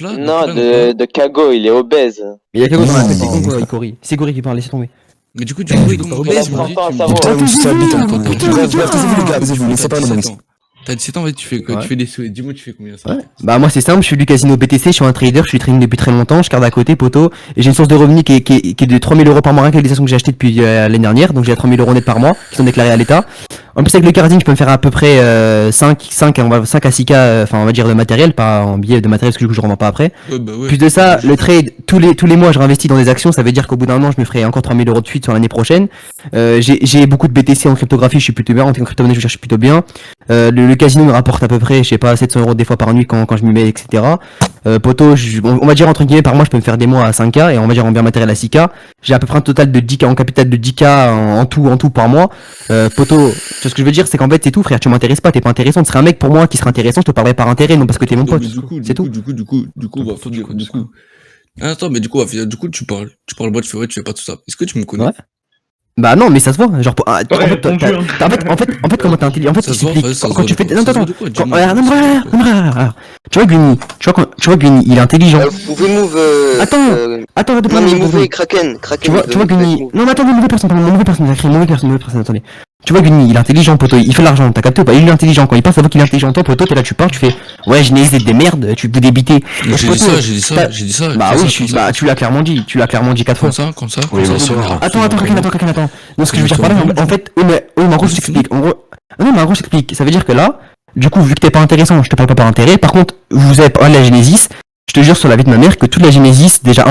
Là, Non, donc là, de Kago, il est obèse. Mais il y a Kago dans la tête, c'est Non. con, Ikori. C'est Ikori qui parle, laissez tomber. Mais du coup, il est comment Il a obèse, 30 ans à tu me dis. savoir. Putain, vous habites Attends, en attends, Bref, taisez-vous les gars, taisez-vous, laissez pas le mec. T'as 17 ans, ouais, tu fais quoi? Ouais. Tu fais des souhaits. Dis-moi, tu fais combien ça? Ouais. Bah moi c'est simple, je suis du casino BTC, je suis un trader, je suis trading depuis très longtemps, je garde à côté poteau, et j'ai une source de revenus qui est de 3000 euros par mois avec les actions que j'ai achetées depuis l'année dernière, donc j'ai 3000 euros net par mois qui sont déclarés à l'État. En plus avec le carding je peux me faire à peu près 5 à 6K, enfin on va dire de matériel, pas en billets de matériel parce que du coup je revends pas après. Ouais, bah ouais. Plus de ça, le trade, tous les mois je réinvestis dans des actions, ça veut dire qu'au bout d'un an je me ferai encore 3000 euros de suite sur l'année prochaine. J'ai beaucoup de BTC en cryptographie, je suis plutôt bien, en crypto-monnaie je cherche plutôt bien. Le casino me rapporte à peu près, je sais pas, 700 euros des fois par nuit quand je m'y mets, etc. Poteau, on va dire entre guillemets par mois je peux me faire des mois à 5K et on va dire en bien matériel à 6K. J'ai à peu près un total de 10K en capital de 10K en tout par mois. Poteau, ce que je veux dire c'est qu'en fait c'est tout frère, tu m'intéresses pas, t'es pas intéressant, tu serais un mec pour moi qui serait intéressant, je te parlerais par intérêt, non parce que t'es mon pote. C'est tout. Du coup, va faut dire, du coup. Attends, mais du coup, tu parles moi, tu fais ouais, tu fais pas tout ça. Est-ce que tu me connais? Ouais. Bah non mais ça se voit, genre en Ouais, fait en fait comment t'es intelligent, en fait Ça se je voit, t'explique, ça se quand tu voit fais de quoi? non Ça se voit de quoi? quand- Dis-moi. regarde, tu vois Gunny, tu vois Gunny, il est intelligent. Vous pouvez move. Attends, arrête de Non, parler. mais move Kraken. Tu vois Gunny. Non, mais attends, mauvaise personne, attendez. Tu vois Gunny, il est intelligent, poteau, il fait de l'argent, t'as capté ou pas? Il est intelligent, quand il pense à voir qu'il est intelligent, toi, poteau, t'es là, tu parles, tu fais, ouais, je n'ai des merdes, tu peux débiter. J'ai dit ça. Bah oui, bah, tu l'as clairement dit 4 fois. Comme ça. Oui, bonsoir. Attends, attends. Donc, ce que je veux dire par là, en fait, mais en gros, je t'explique. Non, mais en gros, je t'explique. Ça veut dire que là, du coup, vu que t'es pas intéressant, je te parle pas par intérêt. Par contre, vous avez parlé de la Genesis. Je te jure sur la vie de ma mère que toute la Genesis, déjà,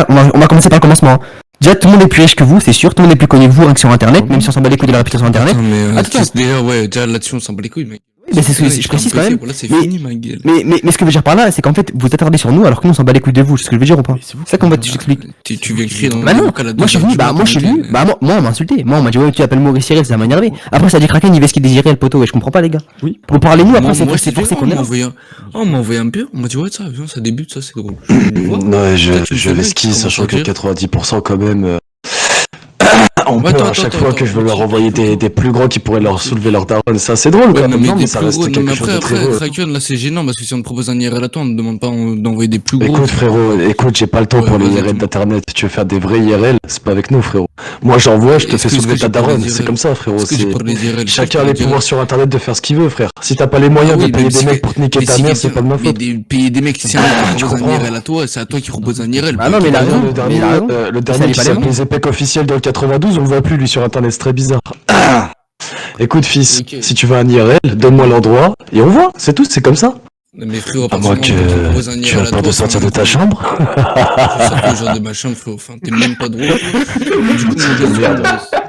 on va commencer par le commencement. Déjà, tout le monde est plus riche que vous, c'est sûr. Tout le monde est plus connu que vous, rien que sur Internet, même si on s'en bat les couilles de la réputation Internet. Attends, mais Attends. déjà, ouais, déjà là-dessus, on s'en bat les couilles, mec. Mais c'est ce que je précise quand même. Là, c'est Mais- fini, ma gueule. Mais ce que je veux dire par là, c'est qu'en fait, vous attardez sur nous alors que nous on s'en bat les couilles de vous. C'est ce que je veux dire ou pas? C'est ça qu'on va t'expliquer. Tu viens crier dans Bah non, moi je suis venu, moi on m'a insulté. Moi on m'a dit ouais tu appelles Maurice Cyril, ça m'a énervé. Après ça a dit Kraken, il veut ce qu'il désirait le poteau, et je comprends pas les gars. Oui. Pour parler nous après Moi, c'est forcé qu'on est là. On m'a envoyé un peu, on m'a dit ouais ça, viens, ça débute, ça c'est drôle. Ouais, Peut-être je une vais semaine, ski, tu sachant que commences à 90% quand même. On Ouais, peur attends, à chaque attends, fois attends, que je veux leur attends, envoyer attends. des plus gros qui pourraient leur soulever leur daronne. Ça, c'est drôle Ouais, quand non, même, mais non, des mais ça plus reste gros, non, quelque mais chose de très après, beau. Kraken, là c'est gênant parce que si on te propose un IRL à toi, on ne demande pas d'envoyer des plus gros. Écoute frérot, écoute, j'ai pas le temps Ouais, pour les vas-y, IRL dis-moi. d'internet. Tu veux faire des vrais IRL, c'est pas avec nous frérot. Moi j'envoie, je te Est-ce fais que soulever j'ai ta pas les daronne, IRL? c'est comme ça frérot. Est-ce que j'ai c'est- pas les IRL? Chacun a les pouvoirs sur internet de faire ce qu'il veut frère. Si t'as pas les moyens Ah de oui, payer mais des si- mecs pour te niquer mais ta si mère, c'est quelqu'un- pas de ma mais faute. payer des mecs, si un mec tu propose un comprends. IRL à toi, c'est à toi qui propose un IRL. Bah non, mais il a raison. Le dernier, il a raison. le Ça, dernier il qui est pas s'appelle les épecs officiels dans le 92, on le voit plus lui sur internet, c'est très bizarre. Écoute fils, Ok. si tu veux un IRL, donne-moi l'endroit et on voit, c'est tout, c'est comme ça. Mais frérot, À moins que tu aies peur de sortir de ta chambre. Je sors le genre de ma chambre, frérot. Enfin, t'es même pas drôle. Du coup, mon gars, Merde.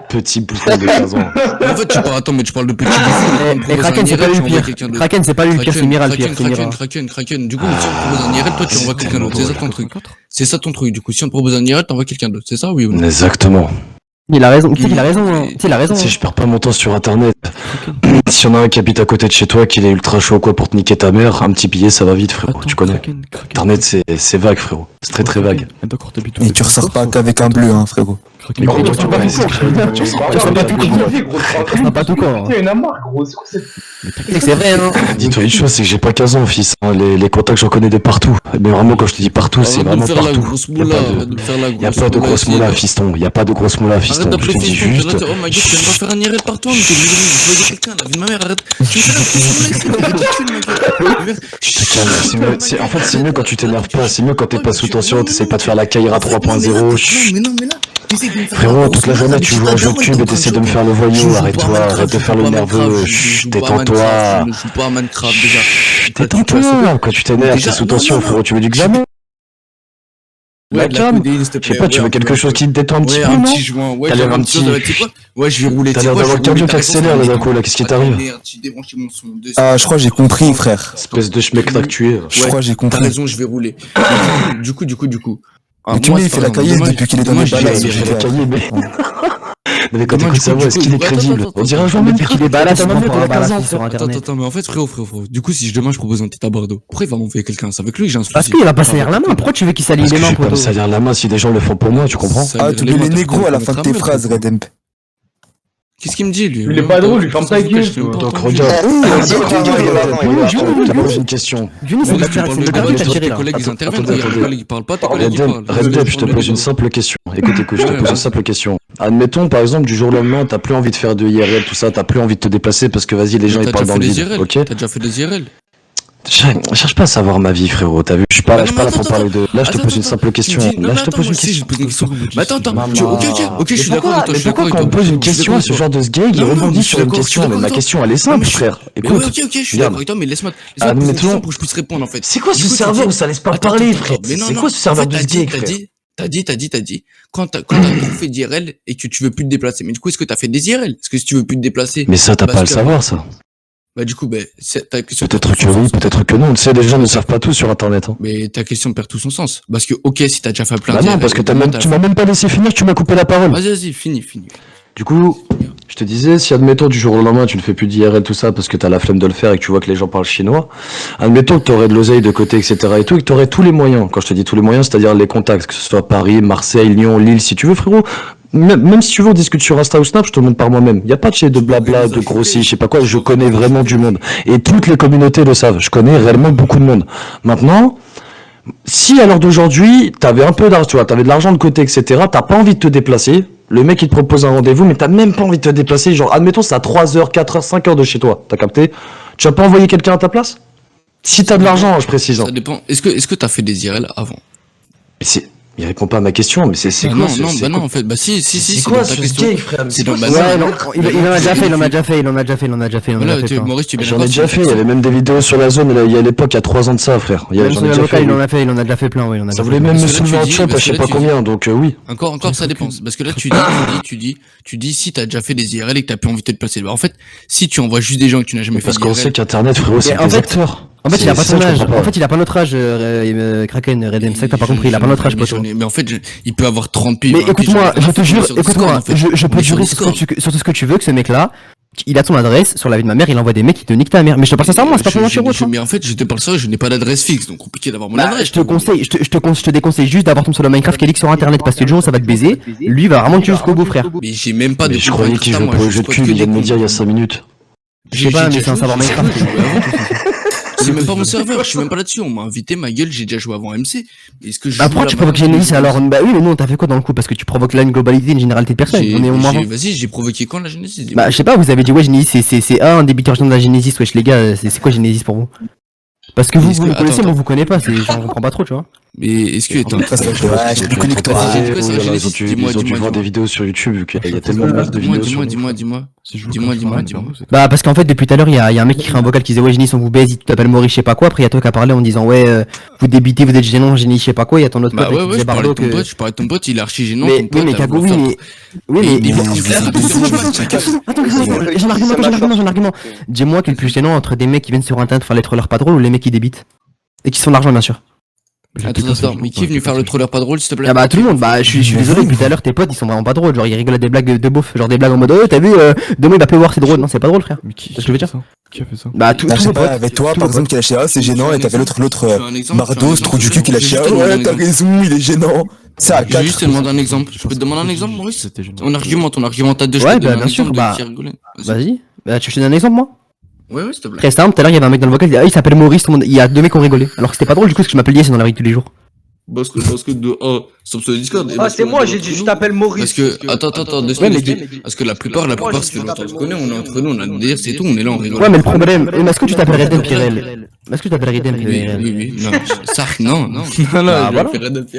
Petit bouffon de 15 ans. Mais en fait, tu parles de petit bouffon. Et Kraken c'est pas lui le pire. Kraken c'est pas lui le pire, c'est Mira le pire, c'est Mira. Kraken. Du coup, si on te propose un IRL, toi, tu envoies quelqu'un d'autre. C'est ça ton truc. C'est ça ton truc. Du coup, si on te propose un IRL, t'envoies quelqu'un d'autre. C'est ça, oui ou non? Exactement. Il a raison, tu sais qu'il a raison, hein. Tu sais il a raison. Si je perds pas mon temps sur internet, si y'en a un qui habite à côté de chez toi, qu'il est ultra chaud quoi pour te niquer ta mère, un petit billet ça va vite frérot, tu connais. Internet c'est vague frérot, c'est très très vague. D'accord, t'habites Et tu ressors pas qu'avec un bleu, hein, frérot. Mais gros, toi, tu vois, Tu ressors pas tout court. Tu ressors pas tout court. Il y en a marre, gros. C'est quoi cette. C'est vrai hein. dis-toi une chose, c'est que j'ai pas 15 ans fils, hein. Les contacts j'en connais de partout. Mais vraiment quand je te dis partout, c'est vraiment partout. Y a pas de grosse moula fiston, y a pas de grosse moula fiston, Arrête je te d'appeler dis fiston, juste. là, oh my god, tu viens de pas faire un IRL par toi, mais t'es obligé de choisir quelqu'un, la vie de ma mère, arrête. Tu me fais la pression, là, Je te calme, c'est mieux, en fait c'est mieux quand tu t'énerves pas, c'est mieux quand t'es pas sous tension, t'essayes pas de faire la Kaira 3.0, chut. Mais non, mais là, t'essayes de me faire Frérot, la toute la journée tu joues à un jeu de cube et t'essaies de me faire le voyou, arrête-toi, arrête de faire le nerveux, chut, détends-toi. Je ne joue pas à Minecraft déjà. Détends-toi, quand tu t'énerves, t'es sous tension, frérot, tu veux du examen? Ouais, de la calme. codéine, s'il te Je sais plaît. pas, tu veux quelque chose qui te détend un petit Ouais, peu, un non? petit joint. Ouais, T'as j'ai l'air un un petit. petit- Tu sais quoi? Ouais, je vais rouler. T'as tu sais l'air quoi, d'avoir je vais cardio rouler, qui accélère, t'as là, d'un raison, coup, là, qu'est-ce qui t'as t'arrive? raison, tu débranches mon son dessus. Ah, je crois que j'ai compris, frère. Espèce de schmeck tractué. Je crois que j'ai T'as compris. raison, je vais rouler. Du coup. Mais tu me dis, il fait la cahier depuis qu'il est dans les balades. Il fait la cahier, mais. Non, mais quand Demain, t'écoutes du sa coup, voix, est-ce qu'il est attends, crédible? attends, On dirait un attends, joueur même Depuis qu'il est balade, t'as il un prend mec pour un de 15 ans, balade sur internet. Attends, mais en fait, frérot. Du coup, si demain je propose un petit à Bordeaux, pourquoi il va m'envoyer quelqu'un? C'est avec lui que j'ai un souci. Parce qu'il va pas salir la main, pourquoi tu veux qu'il salit Parce les que je mains vais pas me poteau? salir la main si des gens le font pour moi, tu comprends? Ah, tu mets les négros à la fin de tes phrases, Redemp. Qu'est-ce qu'il me dit, lui? Il est pas drôle, lui ferme ta gueule. Donc regarde. Je te pose une question. Juni, c'est Maurice, pas tu parles de c'est pas débat, tes tes tiré là. collègues ils Attends, interviennent, attends, regarde, tes collègues ils parlent pas, tes collègues ils parlent. Redem, je te pose une simple question. Écoute, je te pose une simple question. Admettons, par exemple, du jour au lendemain, t'as plus envie de faire de IRL, tout ça, t'as plus envie de te déplacer parce que vas-y, les gens ils parlent dans le vide, ok? T'as déjà fait des IRL. Cherche pas à savoir ma vie, frérot, t'as vu? Je suis pas là pour parler de. Là, je te pose une simple question. Là, je te pose une question. Mais attends, ok, je suis d'accord avec toi, je suis d'accord Pourquoi avec quand toi. on pose une question à ce genre de sgeg, il Non, non, rebondit je suis sur une d'accord, question? je suis Mais ma d'accord. question, elle est simple, frère. Mais ouais, Écoute. ok, je suis regarde. d'accord avec toi, mais laisse-moi poser une Admettons- question pour que je puisse répondre en fait. C'est quoi ce Du coup, serveur tu où dis- ça laisse pas Attends, parler, attends, frère? mais non, C'est non. quoi ce serveur En fait, de sgeg, frère? T'as dit, quand t'as trop fait d'IRL et que tu veux plus te déplacer. Mais du coup, est-ce que t'as fait des IRL? Est-ce que si tu veux plus te déplacer? Mais ça, t'as Parce pas à le que- savoir, ça. Bah, du coup, ta question. Peut-être que oui, peut-être que non. Tu sais, les gens ne savent pas tout sur Internet, hein. Mais ta question perd tout son sens. Parce que, ok, si t'as déjà fait plein Bah non, parce que tu m'as même pas laissé finir, tu m'as coupé la parole. Vas-y, finis. Du coup, je te disais, si admettons du jour au lendemain tu ne fais plus d'IRL tout ça parce que t'as la flemme de le faire et que tu vois que les gens parlent chinois, admettons que t'aurais de l'oseille de côté, etc. et tout, et que t'aurais tous les moyens. Quand je te dis tous les moyens, c'est-à-dire les contacts, que ce soit Paris, Marseille, Lyon, Lille, si tu veux, frérot. Même si tu veux, on discute sur Insta ou Snap, je te montre par moi-même. Y a pas de blabla, de grossi, je sais pas quoi, je connais vraiment du monde. Et toutes les communautés le savent. Je connais réellement beaucoup de monde. Maintenant, si à l'heure d'aujourd'hui, t'avais un peu d'argent, tu vois, t'avais de l'argent de côté, etc., t'as pas envie de te déplacer, le mec il te propose un rendez-vous, mais t'as même pas envie de te déplacer, genre, admettons, c'est à 3 heures, 4 heures, 5 heures de chez toi, t'as capté? Tu vas pas envoyer quelqu'un à ta place? Si t'as de l'argent, je précise. hein. Ça dépend. Est-ce que t'as fait des IRL avant? Mais il répond pas à ma question, mais c'est Bah quoi non, ce- non, c'est bah non, quoi- en fait, bah si, C'est dans quoi ta ce question. gay, frère? C'est dans, bah Ouais, non. non, il en a déjà fait, il en a déjà fait. Voilà, Maurice, tu es bien J'en ai d'accord, déjà c'est- fait, il y avait même des vidéos sur la zone, là, il y a à l'époque, il y a 3 ans de ça, frère. Même J'en sur ai le déjà local, fait. il oui. en a fait, il en a déjà fait plein, oui, il en a Ça déjà voulait fait même plein. me Parce que là, soulever tu en dis- chop, parce je sais que là, pas tu combien, donc oui. Encore, ça dépend. Parce que là, tu dis si t'as déjà fait des IRL et que t'as plus envie de te déplacer. Bah, en fait, si tu envoies juste des gens que tu n'as jamais fait Parce qu'on sait d'IRL, qu'Internet, frérot, c'est en des fait- acteurs. En fait, il a pas C'est ton ça, je âge. comprends En pas. fait, il a pas notre âge, Kraken, Redem. C'est ça que t'as pas compris, il a pas notre âge, poteau. mais en fait, il peut avoir 30 piges. Mais 20 piges, écoute-moi, on est je te sur jure, Discord, écoute-moi, en fait. je peux On est te sur jurer sur Discord. tout ce que tu veux que ce mec-là, il a ton adresse sur la vie de ma mère, il envoie des mecs qui te niquent ta mère. Mais je te parle sincèrement, c'est pas pour mentir autre. Mais en fait, je te parle ça, je n'ai pas d'adresse fixe, donc compliqué d'avoir mon Bah, adresse. je te déconseille juste d'avoir ton solo Minecraft qui est leak sur internet parce que Joe ça va te baiser. Lui il va vraiment te tuer jusqu'au bout, frère. Mais j'ai même pas de Mais je croyais qu'il jouait pour le jeu de cul, il vient de me dire il y a 5 minutes. Je sais pas, mais c'est un savoir Minecraft. C'est même pas mon serveur, je suis même pas là-dessus. On m'a invité, ma gueule, j'ai déjà joué avant MC. Est-ce que je Bah joue pourquoi tu là-bas? provoques Genesis alors? Bah oui mais non t'as fait quoi dans le coup? Parce que tu provoques là une globalité, une généralité de personnes. On est au moins. Vas-y, j'ai provoqué quand la Genesis? Bah je sais pas, vous avez dit ouais Genesis c'est un débiteur de la Genesis, wesh les gars, c'est quoi Genesis pour vous? Parce que vous le connaissez, moi vous connaissez pas, j'en comprends pas trop tu vois. Mais est-ce que attends, Ouais, je suis plus connecté. Genesis, Ils ont dû voir des vidéos sur YouTube, vu qu'il y a tellement de masse de vidéos sur dis-moi. Bah parce qu'en fait depuis tout à l'heure il y a un mec qui crée un vocal qui disait ouais Genesis on vous baise, il t'appelle Maurice je sais pas quoi, après il y a toi qui a parlé en disant ouais vous débitez, vous êtes gênant, Genesis je sais pas quoi, il y a ton autre Bah pote ouais, qui disait je parlais de Bardo ton que. pote, je parlais de ton pote, il est archi gênant. Mais ton pote, mais t'as Kago voulu oui faire- mais. Oui Mais- Attends, j'ai un argument. Dis-moi qui est le plus gênant entre des mecs qui viennent sur internet faire les trollers pas drôles ou les mecs qui débitent. Et qui se font de l'argent bien sûr. Attends, mais qui est venu faire le troller pas drôle s'il te plaît? Ah bah tout le monde, bah je suis désolé, depuis tout à l'heure tes potes ils sont vraiment pas drôles, genre ils rigolent à des blagues de beauf, genre des blagues en mode oh t'as vu demain il va pleuvoir c'est drôle, non c'est pas drôle frère. Mais qui C'est ce que je veux dire. Qui a fait ça? Bah tous Je tous sais vos pas, potes. avec toi, tous par vos exemple, qui a lâché c'est gênant, et t'avais l'autre, Mardos, trou du cul, qui lâché Je vais juste te ouais, demander t'as un raison, il est gênant. C'est à Je vais juste te 4. demander un exemple. Je peux te demander un exemple, Maurice? C'était gênant. On argumente à deux. Ouais, bah, bien sûr, bah, Vas-y, bah tu veux que je te donne un exemple moi? Ouais, s'il te plaît. Très simple, tout à l'heure il y avait un mec dans le vocal, il s'appelle Maurice, tout le monde- il y a deux mecs qui ont rigolé. Alors que c'était pas drôle du coup parce que je m'appelle Yes dans la vie de tous les jours. Parce que de stop sur le Discord. Ah, c'est moi, j'ai dit, je t'appelle Maurice. Parce que, attends, deux Ouais, mais secondes. Parce que la plupart, ça fait longtemps qu'on se connaît, on est entre nous, on a des délires, c'est tout, on est là, on rigole. Ouais mais le problème, mais est-ce que tu t'appelles Redem Pirel? Est-ce que tu t'appelles Redem Pirel? Oui, non, ça, non. Bah voilà.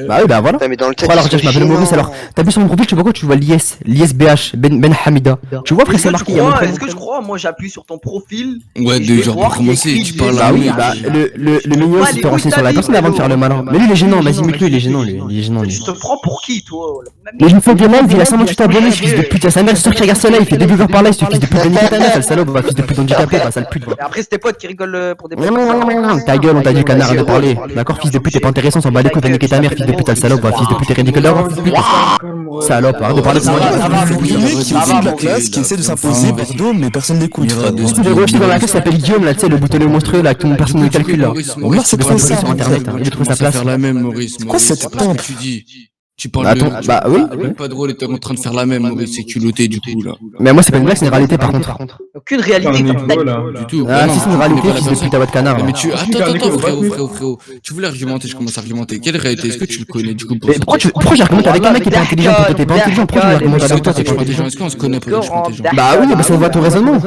Bah oui bah voilà. Putain, mais dans le chat, Pourquoi alors ils tiens, je sont m'appelle Maurice gênants. alors t'as vu sur mon profil, tu vois quoi, tu vois l'IS BH, Ben Hamida. Tu vois frère c'est marqué, il y a mon prénom. Est-ce que je crois? Moi, j'appuie sur ton profil. Ouais, Je vais genre, voir pour qu'il y a commencer, écrit tu parles Bah à oui, un bah mec. le mignon c'est te renseigner sur la personne avant de faire le malin. Mais lui il est gênant, vas-y mec lui il est gênant lui, il est gênant lui. Tu te prends pour qui, toi? Mais il me fait des lives, il a 128 abonnés, ce fils de pute, il y a sa mère, sœur qui regarde ce live, il fait 2 viewers par live, ce fils de pute, nique ta mère, sale salope, va, fils de pute handicapé, va, sale pute, va. Et après, c'est tes potes qui rigolent pour des Ta gueule, on t'a dit canard, arrête de parler. D'accord, fils de pute, t'es pas intéressant, s'en bat les couilles, va niquer ta mère, fils de pute, sale salope, va, fils de pute, t'es ridicule d'or, salope, arrête de parler de moi. Le mec qui est au-dessus de la classe, qui essaie de s'imposer Bordeaux, mais personne l'écoute. C'est des gros dans la classe, s'appelle Guillaume, là, tu sais, le boutonneux monstrueux, là, que tout le monde personne ne calcule, là. Maurice, c'est C'est quoi ça ça sur internet, il veut trouver sa place. Faire la même, Maurice. quoi cette c'est pas ce pompe que tu dis. Tu parles Attends, de... bah oui. C'est pas drôle, t'es en train de faire la même, Maurice, c'est culotté du coup, là. Mais moi, c'est pas une blague, c'est une réalité par contre. Aucune réalité. Du tout. Ah, non, si, c'est une tu réalité, connais pas la fils de personne. pute à votre canard. là. Mais tu... Attends, frérot. Tu voulais argumenter, je commence à argumenter. Quelle réalité? Est-ce que tu le connais, du coup, pour Mais pourquoi j'argumente avec un mec qui est pas intelligent, poto, t'es pas intelligent, pourquoi je l'argumente avec toi, c'est je suis pas intelligent. Est-ce qu'on se connaît pas? Je suis intelligent. Bah oui, bah ça voit ton raisonnement.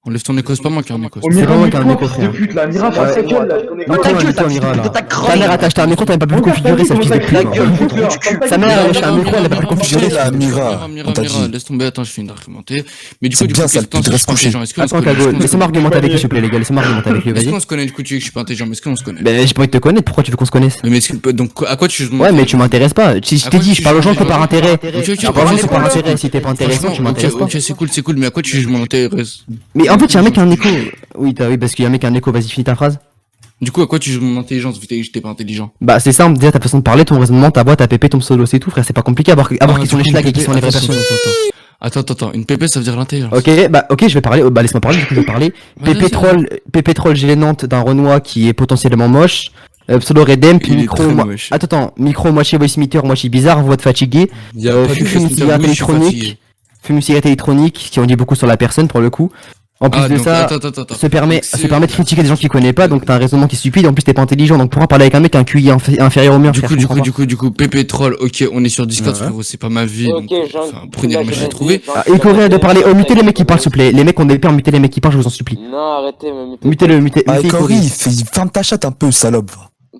Enlève ton écho, c'est pas moi qui ai un écho. C'est pas moi qui ai un écho, frère. Pute, là, Mira, Ouais. ta gueule, là, je connais Non, pas. ta gueule, ta Mira, là. Ta mère a acheté un micro, t'avais pas pu le configurer, sa fille de pute. Sa mère a acheté un micro, elle a pas pu le configurer. Mira, on t'a Mira, dit. laisse tomber, attends, je finis d'argumenter. Mais du C'est coup, bien, ça, qu'est-ce que t'en le sais, je suis pas reste intelligent? Est-ce qu'on se Attends, connaît? Kago, laissez-moi argumenter avec lui, s'il vous plaît, les gars, laissez-moi argumenter avec lui, Est-ce vas-y. qu'on se connaît? Du coup, tu dis que je suis pas intelligent, mais est-ce qu'on se connaît? Ben, j'ai pas envie de te connaître, pourquoi tu veux qu'on se connaisse? Mais est-ce que, donc, à quoi tu juges mon Ouais, mais tu m'intéresses pas. Si je À t'ai quoi dit, tu je parle aux gens juges que par intérêt. Je parle aux gens que par Franchement, intérêt, si t'es pas intéressant, tu m'intéresses pas. Ok, c'est cool, mais à quoi tu juges mon intérêt? Mais en fait, y'a un mec qui a un écho. Oui, parce qu'il y a un mec qui a un écho, vas-y, finis ta phrase. Du coup, à quoi tu juges mon intelligence, vu que j'étais pas intelligent? Bah, c'est simple, déjà ta façon de parler, ton raisonnement, ta voix, ta pépé, ton solo, c'est tout, frère, c'est pas compliqué à voir qui sont les schlags et qui sont les vraies personnes. Attends, une PP ça veut dire l'intelligence. Ok, je vais parler, bah laisse-moi parler, du coup je vais parler. Pépé troll gênante d'un Renoir qui est potentiellement moche. Pseudo Redem, puis Il est micro, très moche. attends, micro moitié voice meter, moitié bizarre, voix de fatigué. Il y a pas de Fume une cigarette électronique. Fume une cigarette électronique, qui en dit beaucoup sur la personne pour le coup. En plus de ça, se permet de critiquer des gens qui connaissent pas, donc t'as un raisonnement qui est stupide, en plus t'es pas intelligent, donc pourra parler avec un mec qui a un QI inférieur au mien, frère, je comprends pas. Du coup, PP Troll, ok, on est sur Discord, frérot, c'est pas ma vie, donc, enfin, prenez le match à trouver. Et Coréen de parler, muter les mecs qui parlent s'il vous plaît, les mecs ont des peurs, mutez les mecs qui parlent, je vous en supplie. Non, arrêtez, Mutez Ah, Cory, ferme ta chatte un peu, salope.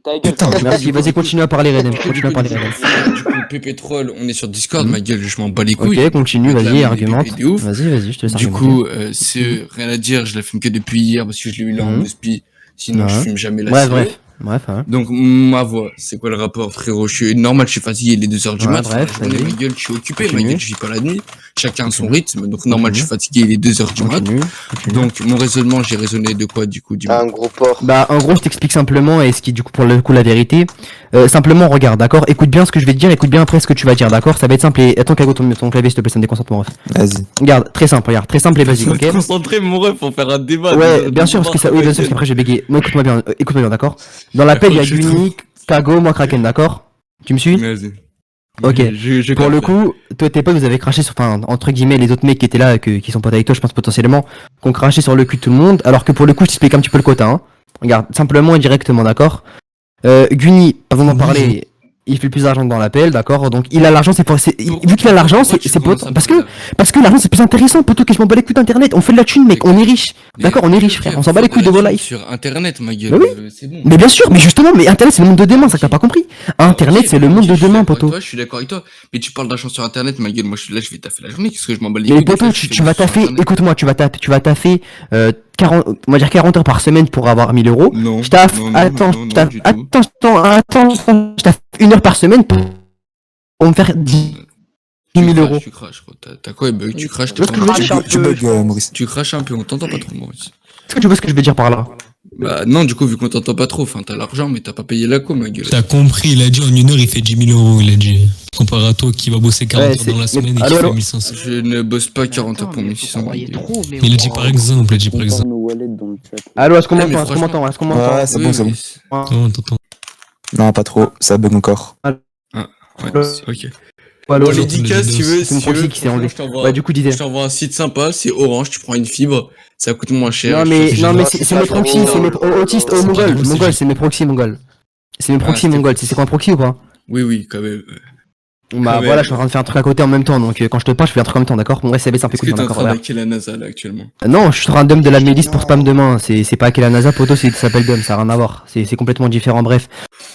Ta gueule. Putain, Merci, vas-y, continue à parler, Redem, continue à parler, Redem. Du coup, PP Troll, on est sur Discord, ma gueule, je m'en bats les couilles. Ok, continue, vas-y, argumente. de ouf. Vas-y, je te laisse Du argumenter. coup, c'est rien à dire, je la fume que depuis hier parce que je l'ai eu là en spi. Sinon, je Ouais. fume jamais la Bref, hein. Donc, ma voix, c'est quoi le rapport, frérot? Je suis normal, je suis fatigué, il est 2h du Ouais, mat. bref, Ma vas-y. gueule, je suis occupé, ma Continue. gueule, je vis pas la nuit. Chacun a son rythme, donc normal, Continue. je suis fatigué, il est 2h du mat. Continue. Donc, mon raisonnement, j'ai raisonné de quoi, du coup, dis-moi. Un gros porc. Bah, en gros, je t'explique simplement, et ce qui est du coup pour le coup la vérité. Simplement, regarde, d'accord? Écoute bien ce que je vais te dire, écoute bien après ce que tu vas dire, d'accord? Ça va être simple et attends, Kago, ton clavier, s'il te plaît, ça me déconcentre, mon ref. vas-y. Regarde, très simple et basique, ok? Concentrer, mon ref, pour faire un débat. Ouais, bien sûr, parce que ça, oui, bien sûr, parce qu'après j'ai bégayé. Moi, écoute-moi bien, d'accord? Dans l'appel, il y a Guni, Kago, moi, Kraken, d'accord? Tu me suis? Vas-y. Ok. Je Pour le coup, toi et tes potes, vous avez craché sur, enfin, entre guillemets, les autres mecs qui étaient là, qui sont potes avec toi, je pense potentiellement, qui ont craché sur le cul de tout le monde, alors que pour le coup, je t'explique un petit peu le quota, hein. Regarde, simplement et directement, d'accord? Guni, pas besoin d'en parler, il fait le plus d'argent que dans l'appel, d'accord? Donc, il a l'argent, vu qu'il a l'argent, c'est parce que l'argent c'est plus intéressant, plutôt que je m'en bats les couilles d'internet, on fait de la thune, mec, on est riche. D'accord, on est riche, frère, on s'en bat les couilles de vos lives. Sur internet, ma gueule. Mais oui. C'est bon. Mais bien sûr, mais justement, mais internet c'est le monde de demain, ça que t'as pas compris. Internet Ok, c'est le monde de je suis demain, d'accord avec poto. toi, je suis d'accord avec toi. Mais tu parles d'achat sur internet, ma gueule. Moi, je suis là, je vais taffer la journée. Qu'est-ce que je m'en bats les Mais couilles, poto, des fois, je tu fais vas sur taffer, Internet. écoute-moi, tu vas taffer 40, on va dire 40 heures par semaine pour avoir 1000 euros. Non. Je taffe, non, attends, non, je taffe, du tout. attends, je taffe 1 heure par semaine pour me faire 10 000 euros. Tu craches, gros. T'as quoi, bug? Tu craches, Tu vois ce que je veux dire Tu bugs, Maurice. tu craches un peu, on t'entend pas trop, Maurice. Est-ce que tu vois ce que je veux dire par là? Bah, non, du coup, vu qu'on t'entend pas trop, enfin, t'as l'argent, mais t'as pas payé la co, ma gueule. T'as compris, il a dit en 1 heure il fait 10 000 euros, il a dit. Comparé à toi qui va bosser 40 Ouais, heures dans la c'est- semaine et mais- qui allô, fait allô 1500. Je ne bosse pas 40 heures pour 1600. ma gueule. Il a dit par exemple, il a dit par exemple. Allô, est-ce qu'on Ouais, mais m'entend, franchement- est-ce qu'on m'entend? Ouais, c'est bon, c'est bon. Non, t'entends. Non, pas trop, ça bug encore. Ouais, ok. Allô, Bon, allô. dédicace, si tu veux, C'est mon si tu veux. proxy qui s'est enlevé. Je t'envoie- Ouais, du coup, disais. Je t'envoie un site sympa, c'est Orange, tu prends une fibre, ça coûte moins cher. Non je mais, te- non mais c'est c'est mes proxys, c'est mes autistes, c'est mongol, pas mongol, c'est mes proxys mongol. C'est mes proxys c'était- mongol, c'est quoi un proxy ou pas? Oui, quand même. Bah Ouais, voilà, ouais. je suis en train de faire un truc à côté en même temps, donc quand je te parle, je fais un truc en même temps, d'accord? Bon, ouais, c'est un peu Est-ce que cool, t'es en d'accord, train voilà. d'hacker la NASA, là, actuellement? Non, je suis en train de la milice pour spam demain, c'est pas que la NASA, poto, ça s'appelle Dom, ça a rien à voir, c'est complètement différent, bref.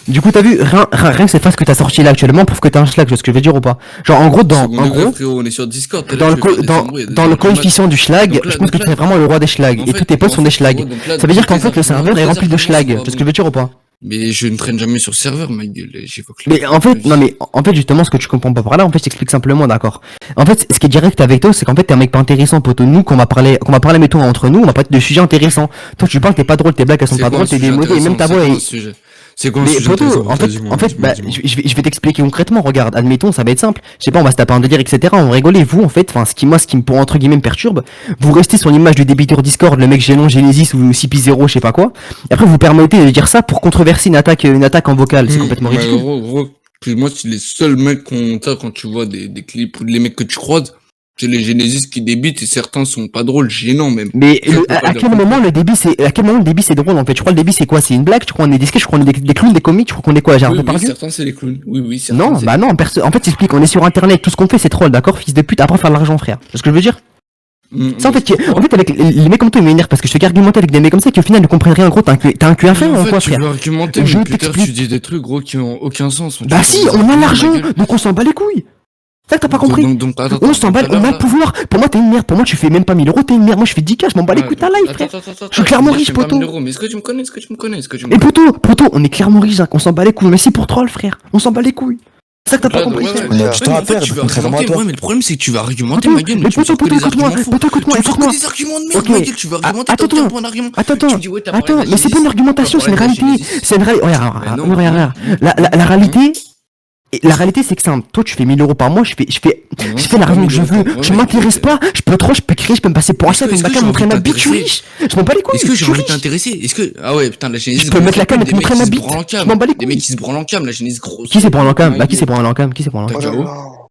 Du coup, t'as vu, rien que cette phase que t'as sorti là actuellement prouve que t'as un schlag, tu vois ce que je veux dire ou pas? Genre, en gros, Second degré, frérot, on est sur Discord. t'es là, dans le, tu veux faire des dans, embrouilles, dans le des embrouilles. coefficient du schlag, Donc là- je pense que donc t'es là- vraiment le roi des schlags, En et fait, tous tes potes sont des schlags. donc là, Ça veut dire qu'en tes fait, le serveur est arguments, rempli de tes schlag, arguments, tu vois ce que je veux dire ou pas? Mais je ne traîne jamais sur serveur, ma gueule, j'évoque la- Mais en fait, non mais en fait justement ce que tu comprends pas par là, en fait je t'explique simplement, d'accord. En fait, ce qui est direct avec toi, c'est qu'en fait t'es un mec pas intéressant, poto. Nous, qu'on va parler mettons entre nous, on va parler de sujets intéressants. Toi tu parles, t'es pas drôle, tes blagues elles sont C'est pas quoi drôles, un t'es sujet démodé, et même ta voix intéressant? est. C'est quoi un sujet C'est quoi un Mais sujet poto, intéressant? en fait, Dis-moi, bah, dis-moi. je vais t'expliquer concrètement. Regarde, admettons, ça va être simple. Je sais pas, on va se taper un délire, etc. On va rigoler. Vous, en fait, enfin, ce qui me pour entre guillemets me perturbe, vous restez sur l'image du débiteur Discord, le mec gênant, Genesis ou CP0, je sais pas quoi. Et après, vous permettez de dire ça pour controverser une attaque en vocal. C'est complètement Bah, ridicule. gros, excuse-moi, si les seuls mecs qu'on t'a quand tu vois des clips ou les mecs que tu croises, c'est les Genesis qui débitent et certains sont pas drôles, gênants même. Mais à quel moment le débit c'est drôle en fait? Je crois le débit c'est quoi? C'est une blague? Je crois qu'on est des sketchs, je crois qu'on est des clowns, des comiques, je crois qu'on est quoi? J'ai un Oui, peu parlé. certains c'est les clowns. Oui, certains. Non, c'est- bah non, en fait t'expliques, on est sur internet, tout ce qu'on fait c'est troll, d'accord, fils de pute, après faire de l'argent frère. C'est ce que je veux dire? Ça en fait, avec les mecs comme toi ils m'énervent parce que je fais qu'argumenter avec des mecs comme ça qui au final ne comprennent rien gros, t'as un cul à faire Mais ou en fait, quoi tu frère? veux argumenter, Je mais plus tard t'explique. tu dis des trucs gros qui ont aucun sens. Bah si, on a l'argent, donc on s'en bat les couilles. C'est ça que t'as pas compris? Attends, On s'en bat, on a le pouvoir. Pour moi t'es une merde, pour moi tu fais même pas 1000 euros, t'es une merde, moi je fais 10K, je m'en bats les couilles ta life frère. Je suis clairement riche, poto. Mais est-ce que tu me connais? Est-ce que tu me connais? Est-ce que tu me Et connais? poto, on est clairement riche, Zach, on s'en bat les couilles, mais c'est pour troll frère, on s'en bat les couilles. C'est ça que t'as pas compris. On a du temps à perdre, tu vas contrairement à argumenter. toi. Ouais, mais le problème c'est que tu vas argumenter Poto, ma gueule, mais mais tu me sors que poto, des écoute-moi, arguments faux. poto, écoute-moi, Tu me sors que écoute-moi. des arguments de merde, Ok. ma gueule, tu veux argumenter, t'as Attends, aucun point d'argument. Attends, Tu me dis, ouais, t'as parlé de attends, la mais c'est pas une Genesis. argumentation, T'as c'est une parlé de la réalité. Genesis. C'est une réalité. Mais Regarde, non. regarde. La réalité. La réalité c'est que simple, toi tu fais 1000 euros par mois, je fais l'argent que je veux, je m'intéresse pas, je peux créer, je peux me passer pour un chef, une cam, montrer ma bite, je suis riche, je m'en bats les couilles, Est-ce que je j'ai suis envie de riche. t'intéresser? Est-ce que. Ah ouais, putain, la Genesis. Je peux mettre la cam et te des mecs montrer qui ma se bite. branlent en cam. Je m'en bats les Des couilles. mecs qui se branlent en cam, la Genesis grosse. Qui c'est pour un cam? Ma Bah qui gueule. c'est pour un cam? Qui c'est pour un T'as cam? KO.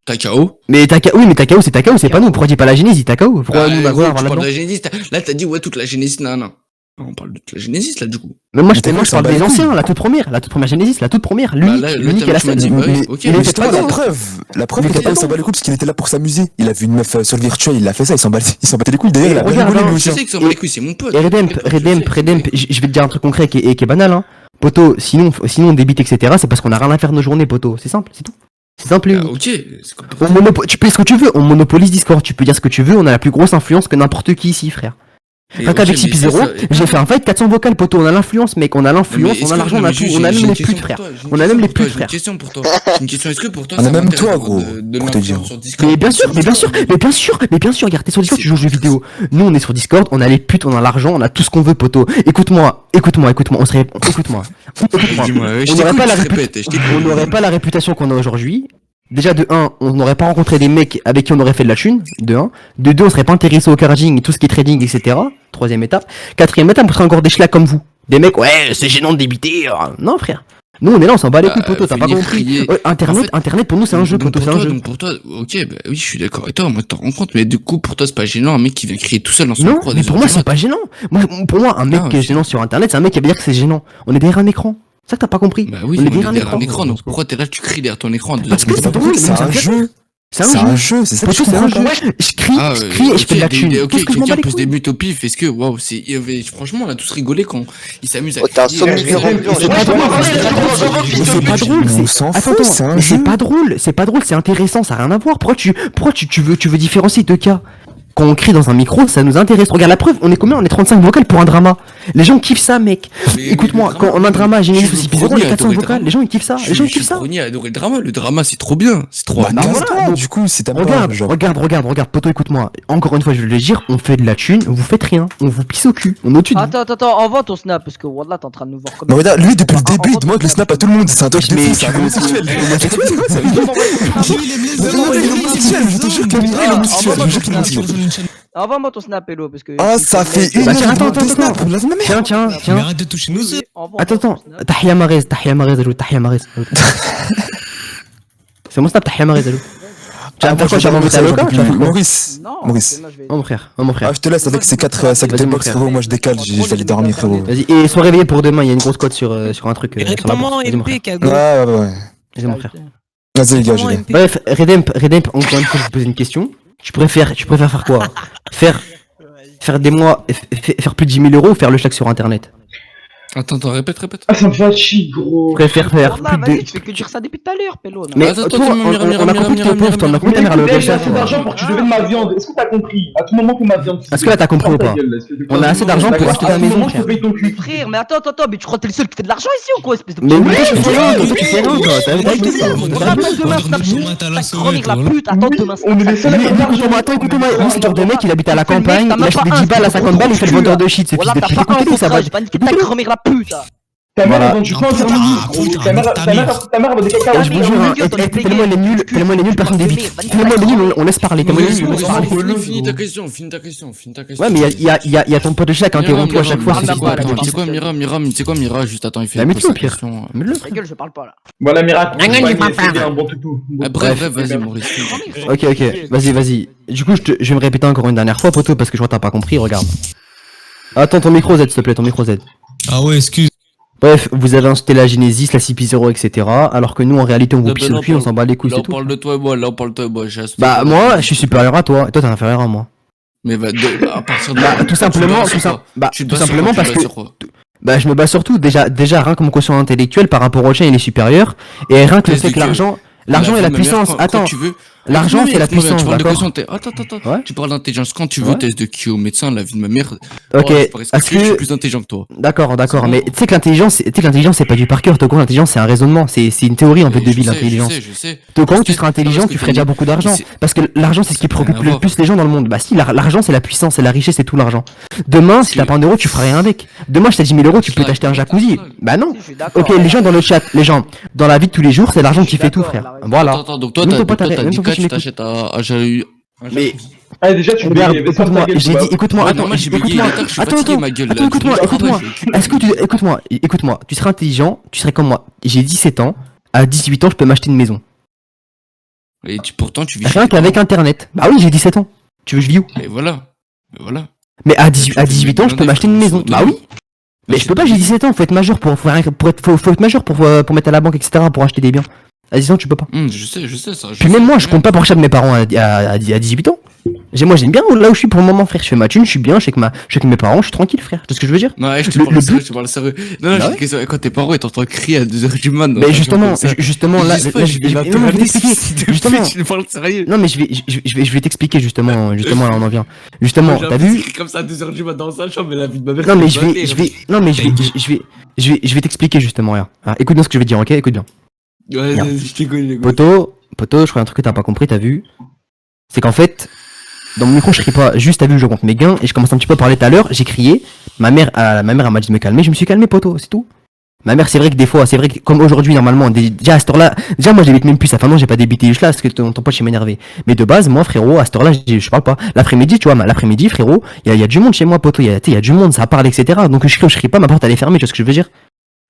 T'as KO. Mais oui, mais Takao c'est pas nous, pourquoi dis pas la Genesis, Takao? Pourquoi nous on a gros, quoi à tu voir parles de là-dedans? la Genesis. Là, t'as dit, ouais, toute la Genesis, non. On parle de toute la Genesis, là, du coup. Mais moi je Mais parle des anciens, la toute première Genesis, la toute première, l'unique et la tu m'as seule. dit, bah, Mais ok, il mais était justement, pas la dedans. preuve Il que était pas Takao s'en dedans. bat les couilles parce qu'il était là pour s'amuser. Il a vu une meuf sur le virtuel, il a fait ça, il s'en battait les couilles. D'ailleurs, il a bien Regarde, rigolé hein, lui Je aussi. sais que ça me bat les couilles, c'est mon pote. Et Redemp, je vais te dire un truc concret qui est banal, hein. Poto, sinon on débite, etc. C'est parce qu'on a rien à faire de nos journées, poto. C'est simple, c'est tout. C'est simple. Ah, ok. C'est comme- Tu peux dire ce que tu veux, on monopolise Discord, tu peux dire ce que tu veux, on a la plus grosse influence que n'importe qui ici, frère. Et Avec ok, mais CP0, ça, j'ai fait un fight 400 vocales, poto, on a l'influence, mec, on a l'influence, on a l'argent, on a tout, on a même les putes, frère. On a même les putes, J'ai une frère. question pour toi. J'ai une question. Est-ce que pour toi, On a ça même m'intéresse toi, d'avoir gros, de pour te dire. l'influence sur Discord? Mais bien sûr, regarde, t'es sur Discord, tu joues aux jeux vidéo. Nous, on est sur Discord, on a les putes, on a l'argent, on a tout ce qu'on veut, poto. Écoute-moi, écoute-moi. Dis-moi, ouais, je On n'aurait t'écoute, pas la je répète, je t'écoute. On n'aurait pas la réputation qu'on a aujourd'hui. Déjà, de 1, on n'aurait pas rencontré des mecs avec qui on aurait fait de la thune. De 1. De 2, on serait pas intéressé au carding et tout ce qui est trading, etc. Troisième étape. Quatrième étape, on serait encore des schlacs comme vous. Des mecs, ouais, c'est gênant de débiter. Non, frère. Nous, on est là, on s'en bat les couilles, poto, t'as pas venir compris. crier. Ouais, Internet, En fait, Internet, pour nous, c'est un jeu, Donc poto, pour c'est un toi, jeu. donc pour toi, ok, bah oui, je suis d'accord avec toi, moi, t'en rends compte, mais du coup, pour toi, c'est pas gênant, un mec qui vient crier tout seul dans son Non, micro à mais des pour heures moi, du c'est mat. pas gênant. Pour moi, un mec Ah, qui est ok. gênant sur Internet, c'est un mec qui va dire que c'est gênant. On est derrière un écran. C'est ça que t'as pas compris. Bah oui, on est on est derrière un derrière un écran. écran, donc pourquoi t'es là, tu cries derrière ton écran à 2 Parce heures que du c'est mat? drôle, C'est mais ça un me fait jeu. C'est C'est un un jeu. jeu, c'est ça que Poto, je c'est un comprends jeu. pas. Je crie Ah, et je fais de la thune. Ok, Tout ce que je m'en bats quelqu'un les peut se couilles. débute au pif, est-ce que, waouh, franchement, on a tous rigolé quand il s'amuse à Oh, t'es un crier. somnifère ambiant. C'est pas drôle, Mais c'est pas drôle, on s'en Attends, fout, c'est un mais jeu. c'est pas drôle, c'est intéressant, ça a rien à voir. Pourquoi tu veux différencier deux cas? Quand on crie dans un micro, ça nous intéresse. Regarde la preuve, on est combien? On est 35 vocales pour un drama. Les gens kiffent ça, mec. Mais Écoute-moi, le quand drama, on a un drama, j'ai je une suis aussi le bizarre, on premier est à 400 adorer le vocales. drama. Les gens ils kiffent ça. Les gens ils kiffent ça. Je suis adoré le drama. Le drama, c'est trop bien. C'est trop Bah, bien. voilà, casse-toi, bon. du coup, si t'aimes pas, Regarde, genre. regarde, poto, écoute-moi. Encore une fois, je vais le dire, on fait de la thune, vous faites rien. On vous pisse au cul. On est au-dessus de vous. Attends, envoie ton snap parce que Wallah, t'es en train de nous voir comme Mais regarde, lui, depuis le Ah, début, il envoie demande ton le snap à tout le monde. C'est un truc de Mais fou, c'est un tu veux- homosexuel. Envoie-moi ton snap, Hello, parce que. Ah, ça fait une Bah, heure tiens, attends, de snap. attends. La merde. Tiens. Mais arrête de toucher nos œufs. Attends. Tahia Marez, Tahia Marez. C'est mon snap, Tahia Marez, allô. Tu vas me faire quoi? Tu vas m'envoyer à Loca? Tu vas faire quoi? Maurice. Non, Maurice. moi, je vais- Oh mon frère. Ah, je te laisse avec ces 4 sacs de Vas-y, mon box, frère. frérot. Moi, je décale, je vais aller dormir, frérot. Vas-y, et sois réveillé pour demain, il y a une grosse cote sur un truc. Sur la Réponds-moi bourse. Vas-y, mon frère. LP, Kago. Ouais. Vas-y, mon frère. Vas-y, les gars, je Réponds-moi l'ai. MP. Bref, Redemp, encore une fois, je vais te poser une question. Tu préfères faire quoi? Faire des mois, faire plus de 10 000 euros ou faire le schlack sur internet? Attends, répète. Ah, ça me fatigue, gros. Je préfère faire Wallah, plus vas-y, de... tu fais que dire ça depuis tout à l'heure, Pélo. non. Mais Attends, toi, attends, on a Mira, compris ton pauvre, on a compris ta mère Mais le j'ai assez gars. d'argent pour que tu deviennes ma viande. Est-ce que t'as compris? À tout moment que ma viande. Est-ce que là, t'as compris ou pas? On a assez d'argent pour acheter ta maison, Je frère. te paye ton cul. Frère, mais attends, mais tu crois que t'es le seul qui fait de l'argent ici ou quoi, espèce de. Mais oui, je fais rien, toi tu fais rien, toi. T'as vu ça? Attends demain, snap, chronique la pute, attends demain. On est les seuls à faire de l'argent. Écoutez-moi, lui, c'est le genre de mec, il habite à la campagne, il achète des 10 balles à 50 balles, il fait le vendeur de shit, ce fils Voilà, de t'as pute. pas un Écoutez-lui, ça va. contrat, j'ai pas dit que t'as chronique la pute. Ta mère, Voilà. elle vend du pain sur midi, gros. Ta mère, elle vend des cacahuètes. Je vous jure, hein, tellement elle est nulle, personne d'évite. Tellement elle est nulle, on laisse parler. Tellement elle est nulle, on laisse parler. Finis ta question. Ouais, mais y a ton pote de chat qui interrompt à chaque fois. Tu sais quoi, Mira, juste attends, il fait Bah, une mets-le, pire. question. Mets-le. Ta gueule, je parle pas là. Voilà, Mira, c'est bien, bon toutou. Bref, vas-y, Maurice. Ok, vas-y. Du coup, je vais me répéter encore une dernière fois, poto, parce que je crois que t'as pas compris, regarde. Attends, ton micro Z, s'il te plaît, ton micro Z. Ah ouais, excuse. Bref, vous avez insulté la Genesis, la CP0, etc. Alors que nous, en réalité, on vous pisse au cul, on s'en bat les couilles, Là, c'est on tout. parle de toi et moi, Bah, moi, je suis supérieur à toi, et toi, t'es inférieur à moi. Mais à partir de Bah, tout simplement, parce que. Bah, je me base surtout, déjà, rien que mon quotient intellectuel par rapport au chien, il est supérieur. Et rien que le fait que l'argent est la puissance. Attends, l'argent, c'est la puissance, d'accord? Attends. Ouais. Tu parles d'intelligence quand tu veux, Ouais. test de qui au médecin, la vie de ma mère. Ok, Je suis est-ce que. plus intelligent que toi. D'accord, C'est mais bon. tu sais que l'intelligence, c'est pas du par cœur. T'es au courant, l'intelligence, c'est un raisonnement. C'est une théorie, en fait, de vie, l'intelligence. Je sais. T'es au courant que Je tu seras sais. intelligent, Parce que tu ferais déjà beaucoup d'argent. c'est- Parce que l'argent, c'est ce qui préoccupe rien à le voir. plus les gens dans le monde. Bah si, l'argent, c'est la puissance, c'est la richesse, c'est tout l'argent. Demain, si que- t'as pas un euro, tu feras rien avec. Demain, je t'ai 10 000 euros, tu peux t'acheter un jacuzzi. Bah non. Si, je suis d'accord. Ok, les gens dans le chat, les gens, dans la vie de tous les jours, c'est l'argent qui fait tout, frère. Voilà. Attends, donc toi, Même t'as ton pote, dit même ton pote, que il tu t'achètes à Jalu. Mais Allez, déjà, tu regarde, bégayes, mais ferme ta écoute-moi, gueule, j'ai Thomas. dit, écoute-moi, Ouais, attends, normal, j'ai bégayé, écoute-moi, je suis attends, fatigué, ma gueule, là. attends, écoute-moi, Je vais écoute-moi. travailler, Est-ce que tu, écoute-moi, tu serais intelligent, tu serais comme moi. J'ai 17 ans, à 18 ans, je peux m'acheter une maison. Et pourtant, tu vis Rien chez tes qu'avec internet. Bah oui, j'ai 17 ans. Tu veux que je vis où? parents. Et voilà. Mais à tu 18 peux ans, je peux demander, m'acheter une faut maison. te Bah donner. oui. Mais je peux pas, j'ai 17 ans, faut être majeur faut être majeur pour mettre à la banque, etc., pour acheter des biens. À 18 ans, tu peux pas. Je sais ça. Puis même moi, je compte pas pour acheter de mes parents à 18 ans. Moi, j'aime bien là où je suis pour le moment, frère. Je fais ma thune, je suis bien, je sais que mes parents, je suis tranquille, frère. Tu vois ce que je veux dire? Non, je te Le parle but- sérieux, je te parle sérieux. Non, Bah j'ai une question. Quand tes parents, ils t'entendent crier à 2h du mat. Mais justement, là, je vais non, mais je vais t'expliquer. Justement. Je parle sérieux. Non, mais je vais t'expliquer justement, là, on en vient. Justement, t'as vu? Comme ça à 2h du mat dans sa chambre, mais la vie de ma mère. Non, mais je vais t'expliquer justement, regarde. Alors, écoute bien ce que je vais te dire, ok? Écoute bien. Ouais, je t'écoute. Poto, je crois un truc que t'as pas compris, t'as vu? C'est qu'en fait, dans mon micro, je crie pas, juste t'as vu, je compte mes gains, et je commence un petit peu à parler tout à l'heure, j'ai crié, ma mère, elle m'a dit de me calmer, je me suis calmé, poto, c'est tout. Ma mère, c'est vrai que des fois, c'est vrai que comme aujourd'hui, normalement, déjà à cette heure-là, déjà moi, je débite même plus, ça fait un an, j'ai pas débité juste là, parce que ton pote, il m'énervé. Mais de base, moi, frérot, à cette heure-là, je parle pas. L'après-midi, tu vois, l'après-midi, frérot, il y a du monde chez moi, poto, il y a du monde, ça parle, etc. Donc je crie pas, ma porte, elle est fermée, tu vois ce que je veux dire?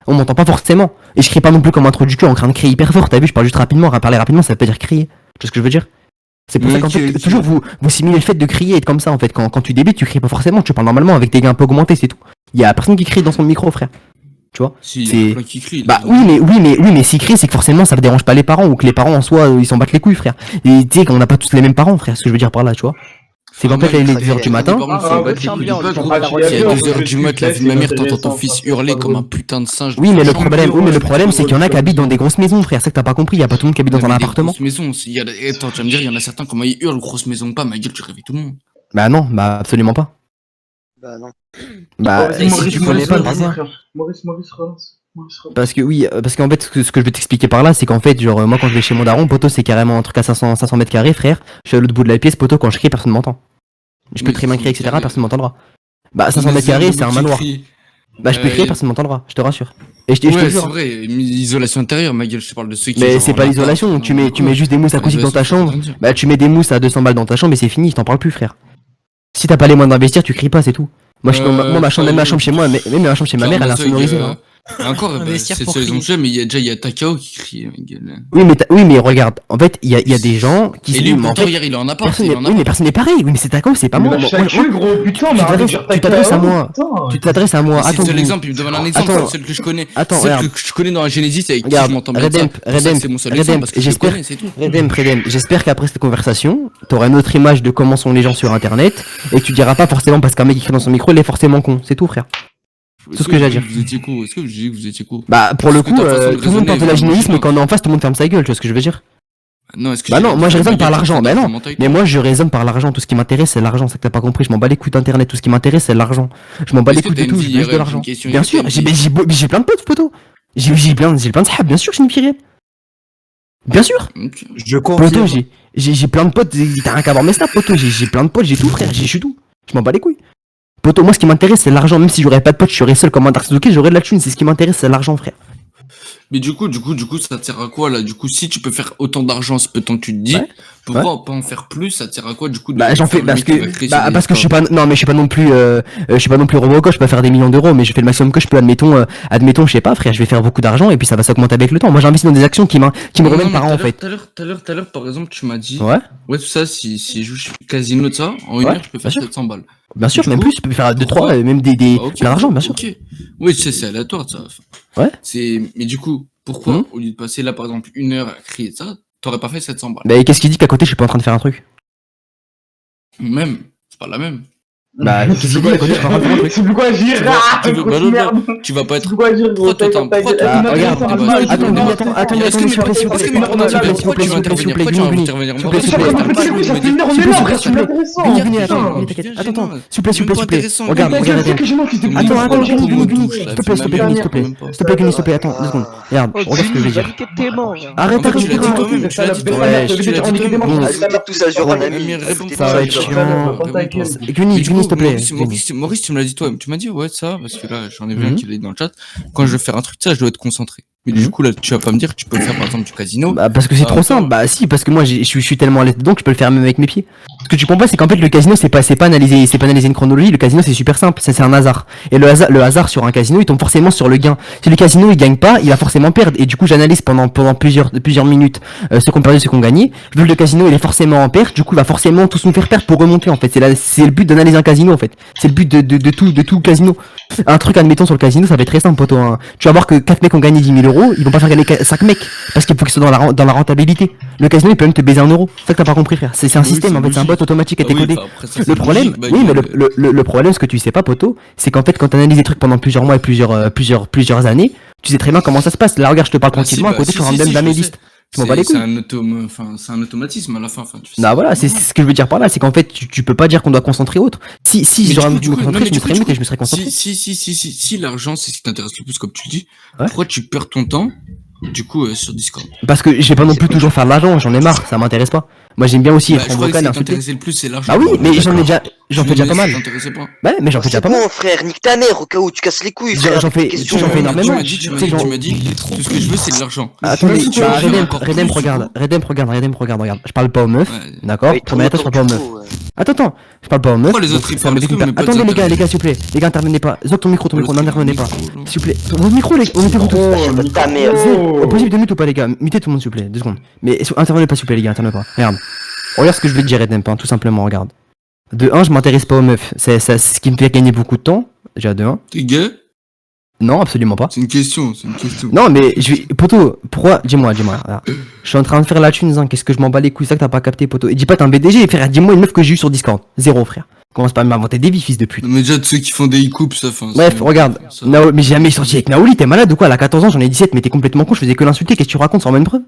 On m'entend pas forcément. Et je crie pas non plus comme un trou du cul en train de crier hyper fort, t'as vu, je parle juste rapidement, parler rapidement, ça veut pas dire crier. Tu vois ce que je veux dire? C'est pour ça qu'en fait, toujours vous simulez le fait de crier et être comme ça en fait. Quand tu débites, tu cries pas forcément, tu parles normalement avec tes gains un peu augmentés, c'est tout. Il y a personne qui crie dans son micro, frère. Tu vois? Si, il y C'est- a plein qui crient. Bah oui, mais s'ils crient, c'est que forcément ça dérange pas les parents ou que les parents en soi ils s'en battent les couilles, frère. Et tu sais qu'on n'a pas tous les mêmes parents, frère, ce que je veux dire par là, tu vois. C'est qu'en fait, là, il est 2h du matin. Si à 2h du mat, la vie de ma mère, t'entends ton fils hurler comme un putain de singe. Oui, mais le problème, c'est qu'il y en a qui habitent dans des grosses maisons, frère. C'est ça que t'as pas compris. Il y a pas tout le monde qui habite dans un appartement. Maison, attends, tu vas me dire, il y en a certains, comment ils hurlent, grosse maison pas, ma gueule, tu réveilles tout le monde. Bah non, bah absolument pas. Bah non. Bah Vas-y, si tu connais pas le bazar. Maurice, relance. Parce que oui, parce qu'en fait, ce que je vais t'expliquer par là, c'est qu'en fait, genre, moi quand je vais chez mon daron, poto, c'est carrément un truc à 500 mètres carrés, frère. Je suis à l'autre bout de la pièce, poto, quand je crie, personne m'entend. Je peux Oui, très bien crier, etc., 500 personne m'entendra. Bah 500 mètres carrés, c'est un manoir. Bah je peux crier, personne m'entendra, je te rassure. Et je te Ouais, c'est jure. vrai, isolation intérieure, ma gueule, je te parle de ceux qui. Mais genre, c'est pas en l'isolation, appart, tu mets juste des mousses acoustiques dans ta chambre. Bah tu mets des mousses à 200 balles dans ta chambre et c'est fini, je t'en parle plus, frère. Si t'as pas les moyens d'investir, tu cries pas, c'est tout. Moi, ma chambre, même ma chambre chez moi, même ma chambre chez ma mère, elle est insonorisée. Hein. Encore, Investir c'est pour sur les crier. onchets, mais il y a Takao qui crie, ma gueule. Oui, mais regarde, en fait, il y a des gens qui Et se lui, mais en pourtant, fait, hier, il est en appart, personne il est n'est- en oui, mais appart. personne n'est pareil. Oui, mais c'est d'accord, c'est pas moi. Lâche ta queue, gros, putain, mais arrête de dire ta tu t'adresses à queue, moi. putain. Tu t'adresses à moi. C'est Attends, le seul vous- exemple, il me demande un exemple, Attends. c'est celle que je connais. Attends, Celle regarde. que je connais dans la Genesis avec qui je Regarde, m'entends bien. Redemp, C'est mon seul Redemp, exemple parce que je le j'espère- connais, c'est tout. Redem, j'espère qu'après cette conversation, t'auras une autre image de comment sont les gens sur internet et que tu diras pas forcément parce qu'un mec qui crie dans son micro, il est forcément con. C'est tout, frère. Est-ce ce que j'ai à dire. Vous étiez co Est-ce que je dis que vous étiez co Bah, pour le Parce que coup, ta façon de tout le monde parle de la raisonner est généalisme, mais vraiment quand on est en face, tout le monde ferme sa gueule, tu vois ce que je veux dire? Non, est-ce que Bah j'ai- non, moi je raisonne ma par gueule, l'argent, je bah suis non. mental avec Mais toi. moi je raisonne par l'argent, tout ce qui m'intéresse c'est l'argent, c'est que t'as pas compris, je m'en bats les couilles d'internet, tout ce qui m'intéresse c'est l'argent. Je m'en bats les Est-ce que couilles de t'as une tout, vie je veux juste de IRL, l'argent. une question, Bien sûr, une j'ai plein de potes, poto. J'ai plein de sahab, bien sûr, j'ai une pirienne. Bien sûr, Ok. Je poto, confirme. j'ai plein de potes, t'as rien qu'à voir mes snaps, poto, j'ai plein de potes, j'ai tout frère, j'ai tout. Je m'en bats les couilles. Poto, moi ce qui m'intéresse c'est l'argent, même si j'aurais pas de pote, je serais seul comme un Dark Sasuke, j'aurais de la thune, c'est ce qui m'intéresse, c'est l'argent frère. Mais du coup, ça te sert à quoi là? Du coup, si tu peux faire autant d'argent ce peu temps que tu te dis, pourquoi pas en faire plus? Ça te sert à quoi du coup? Bah j'en fais parce que je suis pas non mais je suis pas non plus je suis pas non plus Robocop, je peux pas faire des millions d'euros, mais je fais le maximum que je peux. Admettons je sais pas frère, je vais faire beaucoup d'argent et puis ça va s'augmenter avec le temps. Moi j'investis dans des actions qui me reviennent par an en fait. Tout à l'heure, par exemple, tu m'as dit. Ouais. Ouais, tout ça, si je joue casino de ça, en une heure, je peux faire 700 balles. Bien sûr, Du même coup, plus, tu peux faire 2-3, même des plein d'argent, bien sûr. Ok. Oui, c'est aléatoire, ça. Ouais. Mais du coup, pourquoi, au lieu de passer là, par exemple, une heure à crier ça, t'aurais pas fait 700 balles? Bah qu'est-ce qu'il dit qu'à côté je suis pas en train de faire un truc? Même, c'est pas la même. Bah qu'est-ce qu'il dit à côté je suis pas en train de faire un truc? C'est plus quoi agir? Tu vas pas être. C'est plus quoi agir, gros? Regarde, Maurice, tu me l'as dit toi, tu m'as dit ouais ça, parce que là j'en ai vu un qui l'a dit dans le chat, quand je veux faire un truc ça je dois être concentré. Mais du coup là tu vas pas me dire que tu peux faire par exemple du casino. Bah parce que c'est trop simple, bah si parce que moi je suis tellement à l'aise dedans que je peux le faire même avec mes pieds. Ce que tu comprends pas c'est qu'en fait le casino c'est pas analyser une chronologie, le casino c'est super simple, c'est un hasard. Et le hasard sur un casino il tombe forcément sur le gain. Si le casino il gagne pas, il va forcément perdre et du coup j'analyse pendant plusieurs minutes ceux qui ont perdu, ceux qui ont gagné. Vu que le casino il est forcément en perte, du coup il va forcément tous nous faire perdre pour remonter en fait. C'est le but d'analyser un casino en fait. C'est le but de tout casino. Un truc admettons sur le casino ça va être très simple poto, hein. Tu vas voir que 4 mecs ont gagné 10 000 €, ils vont pas faire gagner 5 mecs parce qu'il faut qu'ils soient dans la rentabilité. Le casino il peut même te baiser 1 euro. C'est ça que t'as pas compris frère. C'est un système en fait, c'est un bot automatique qui a été codé. Le problème, oui mais le problème ce que tu sais pas poto, c'est qu'en fait quand t'analyses des trucs pendant plusieurs mois et plusieurs années, tu sais très bien comment ça se passe. Là regarde je te parle tranquillement à côté je suis en train de donner mes listes. Tu m'en bats les couilles. C'est un automatisme à la fin. Non voilà, c'est ce que je veux dire par là, c'est qu'en fait tu peux pas dire qu'on doit concentrer autre. Si j'aurais dû me concentrer, je me serais mis et je me serais concentré. Si l'argent c'est ce qui t'intéresse le plus comme tu dis, pourquoi tu perds ton temps du coup sur Discord? Parce que je vais pas non plus toujours faire de l'argent, j'en ai marre, ça m'intéresse pas. Moi j'aime bien aussi être en vocal et insulter. Le plus c'est l'argent. Ah oui, mais j'en fais déjà pas mal. Pas. Ouais, mais j'en fais déjà pas mal. Bon frère, nique ta mère au cas où tu casses les couilles frère. J'en fais énormément. Tu m'as dit tout ce que je veux c'est de l'argent. Attendez, Redem regarde. Je parle pas aux meufs, d'accord? Première étape, je parle pas aux meufs. Attends, je parle pas aux meufs. Pourquoi les autres ils parlent? Attendez les gars s'il vous plaît, les gars intervenez pas. Zok ton micro, n'intervenez pas. S'il vous plaît, vos micros les, mettez-vous tous. Ta mère. Possible de mute ou pas les gars? Mutez tout le monde s'il vous plaît, 2 secondes. Mais intervenez pas s'il vous plaît les gars, intervenez pas. Regarde. Regarde ce que je vais te dire Redem, tout simplement, regarde. De 1, je m'intéresse pas aux meufs. C'est ce qui me fait gagner beaucoup de temps. Déjà de 1. T'es gay? Non, absolument pas. C'est une question. Non, mais poto, pourquoi? Dis-moi. Regarde. Je suis en train de faire la thune, hein. Qu'est-ce que je m'en bats les couilles, ça que t'as pas capté, poto. Et dis pas t'es un BDG, frère. Dis-moi une meuf que j'ai eu sur Discord. 0, frère. Commence pas à m'inventer des vies, fils de pute. Non, mais déjà, de ceux qui font des e-coupes, ça fait. Bref, regarde. Mais j'ai jamais sorti avec Naoli, t'es malade ou quoi? Elle a 14 ans, j'en ai 17, mais t'es complètement con, je faisais que l'insulter. Qu'est-ce que tu racontes sans même preuve?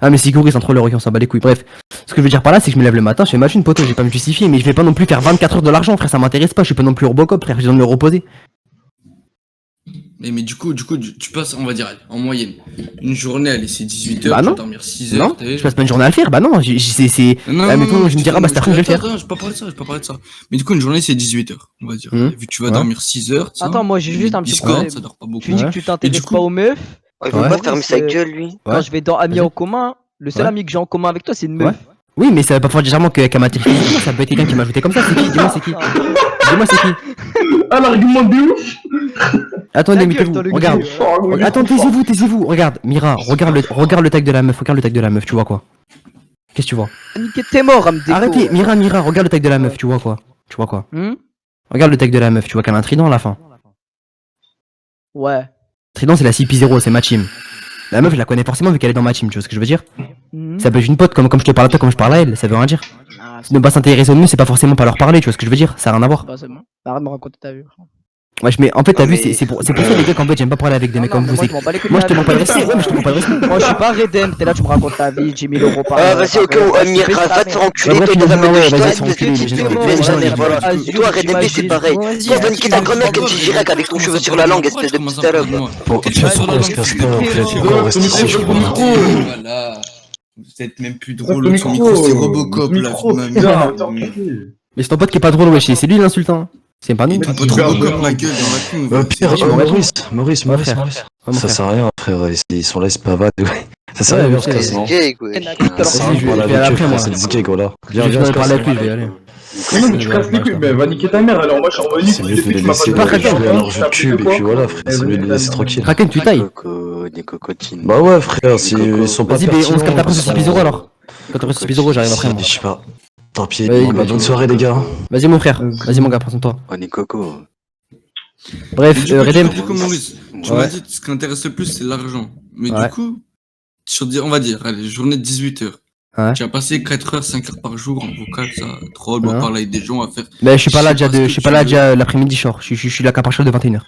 Ah mais c'est sans trop le requin, on s'en bat les couilles. Bref, ce que je veux dire par là, c'est que je me lève le matin, je fais ma thune, poto, je vais pas me justifier, mais je vais pas non plus faire 24 heures de l'argent, frère, ça m'intéresse pas, je suis pas non plus Robocop, frère, j'ai besoin de me reposer. Mais du coup, tu passes, on va dire, en moyenne, une journée, allez, c'est 18 heures, bah tu non. vas dormir 6 heures. Non, je passe pas une journée à le faire, bah non, c'est. Non, mettons, je me dirais, bah cet après-midi, je vais le faire. Non, je peux pas parler de ça. Mais du coup, une journée, c'est 18 heures, on va dire. Vu que tu vas dormir 6 heures, Attends, moi j'ai juste un petit Discord, problème. ça dort pas beaucoup. Tu dis que tu t'intéresses pas aux meufs. Il veut pas fermer sa gueule lui. Quand je vais dans Amis en commun, le seul ami que j'ai en commun avec toi, c'est une meuf. Oui, mais ça veut pas forcément qu'à ma télé, ça peut être quelqu'un qui m'a ajouté comme ça, c'est qui? Dis-moi, c'est qui? Ah, l'argument de ouf. Attendez, mettez-vous, regarde. Attends, taisez-vous, regarde, Mira, regarde le tag de la meuf, tu vois quoi? Qu'est-ce que tu vois? Niquer t'es mort, à me déco. Arrêtez, Mira, regarde le tag de la meuf, tu vois quoi? Regarde le tag de la meuf, tu vois qu'elle a un trident à la fin. Ouais. Trident, c'est la CP0, c'est ma team. La meuf, je la connais forcément vu qu'elle est dans ma team, tu vois ce que je veux dire? Ça peut être une pote, comme je te parle à toi, comme je parle à elle, ça veut rien dire. Ne pas s'intéresser aux meufs, c'est pas forcément pas leur parler, tu vois ce que je veux dire? Ça a rien à voir. Arrête de me raconter ta vie. Ouais, mais en fait, t'as vu, c'est pour ça les gars qu'en fait j'aime pas parler avec des mecs comme vous. Moi je te mens pas le respect, ouais, mais je te mens pas le respect. Moi je suis pas Redem, t'es là, tu me racontes ta vie, 10 000 € par an. Vas-y, ok, Mira, va te faire enculer, toi, de voilà. Toi, Redem, c'est pareil. Toi, va niquer ta grand-mère comme Girac avec ton cheveu sur la langue, espèce de petite salope. Voilà. Vous êtes même plus drôle, son micro, c'est Robocop, là. Mais c'est ton pote qui est pas drôle, wesh, c'est lui l'insultant. C'est pas nous. Tu peux trop comme ma gueule dans la cuve. Pierre, Maurice, Ouais, frère. ça sert à rien, frère. Ils sont là, ils se pavadent. Ça sert à rien, frère. C'est gay, quoi. Vas-y, je vais aller après, moi. C'est le zigay, gars, là. Je vais aller parler avec lui, je vais y aller. Non, mais tu casses les couilles, mais va niquer ta mère, alors moi je suis revenu, C'est mieux de les laisser jouer à leur jeu de cube, et puis voilà, frère. C'est mieux de les laisser tranquilles. Kraken, tu tailles. Des cocotines. Bah ouais, frère, ils sont pas Vas-y, on se capte après sur 6 euros alors. Quand on reste sur 6 euros, j'arrive après, moi. Je sais pas. Tant pis, Vas-y, bonne soirée, les gars. Vas-y, mon frère. Vas-y, mon gars, présente-toi. On est coco. Bref, Redem. Du coup, Maurice, tu m'as dit ce qui t'intéresse le plus, c'est l'argent. Mais du coup, on va dire, allez, journée de 18 heures. Ouais. Tu as passé 4 heures, 5 heures par jour en vocal, ça, troll, on parle avec des gens à faire. Bah, je suis pas là déjà l'après-midi, je suis là qu'à partir de 21h.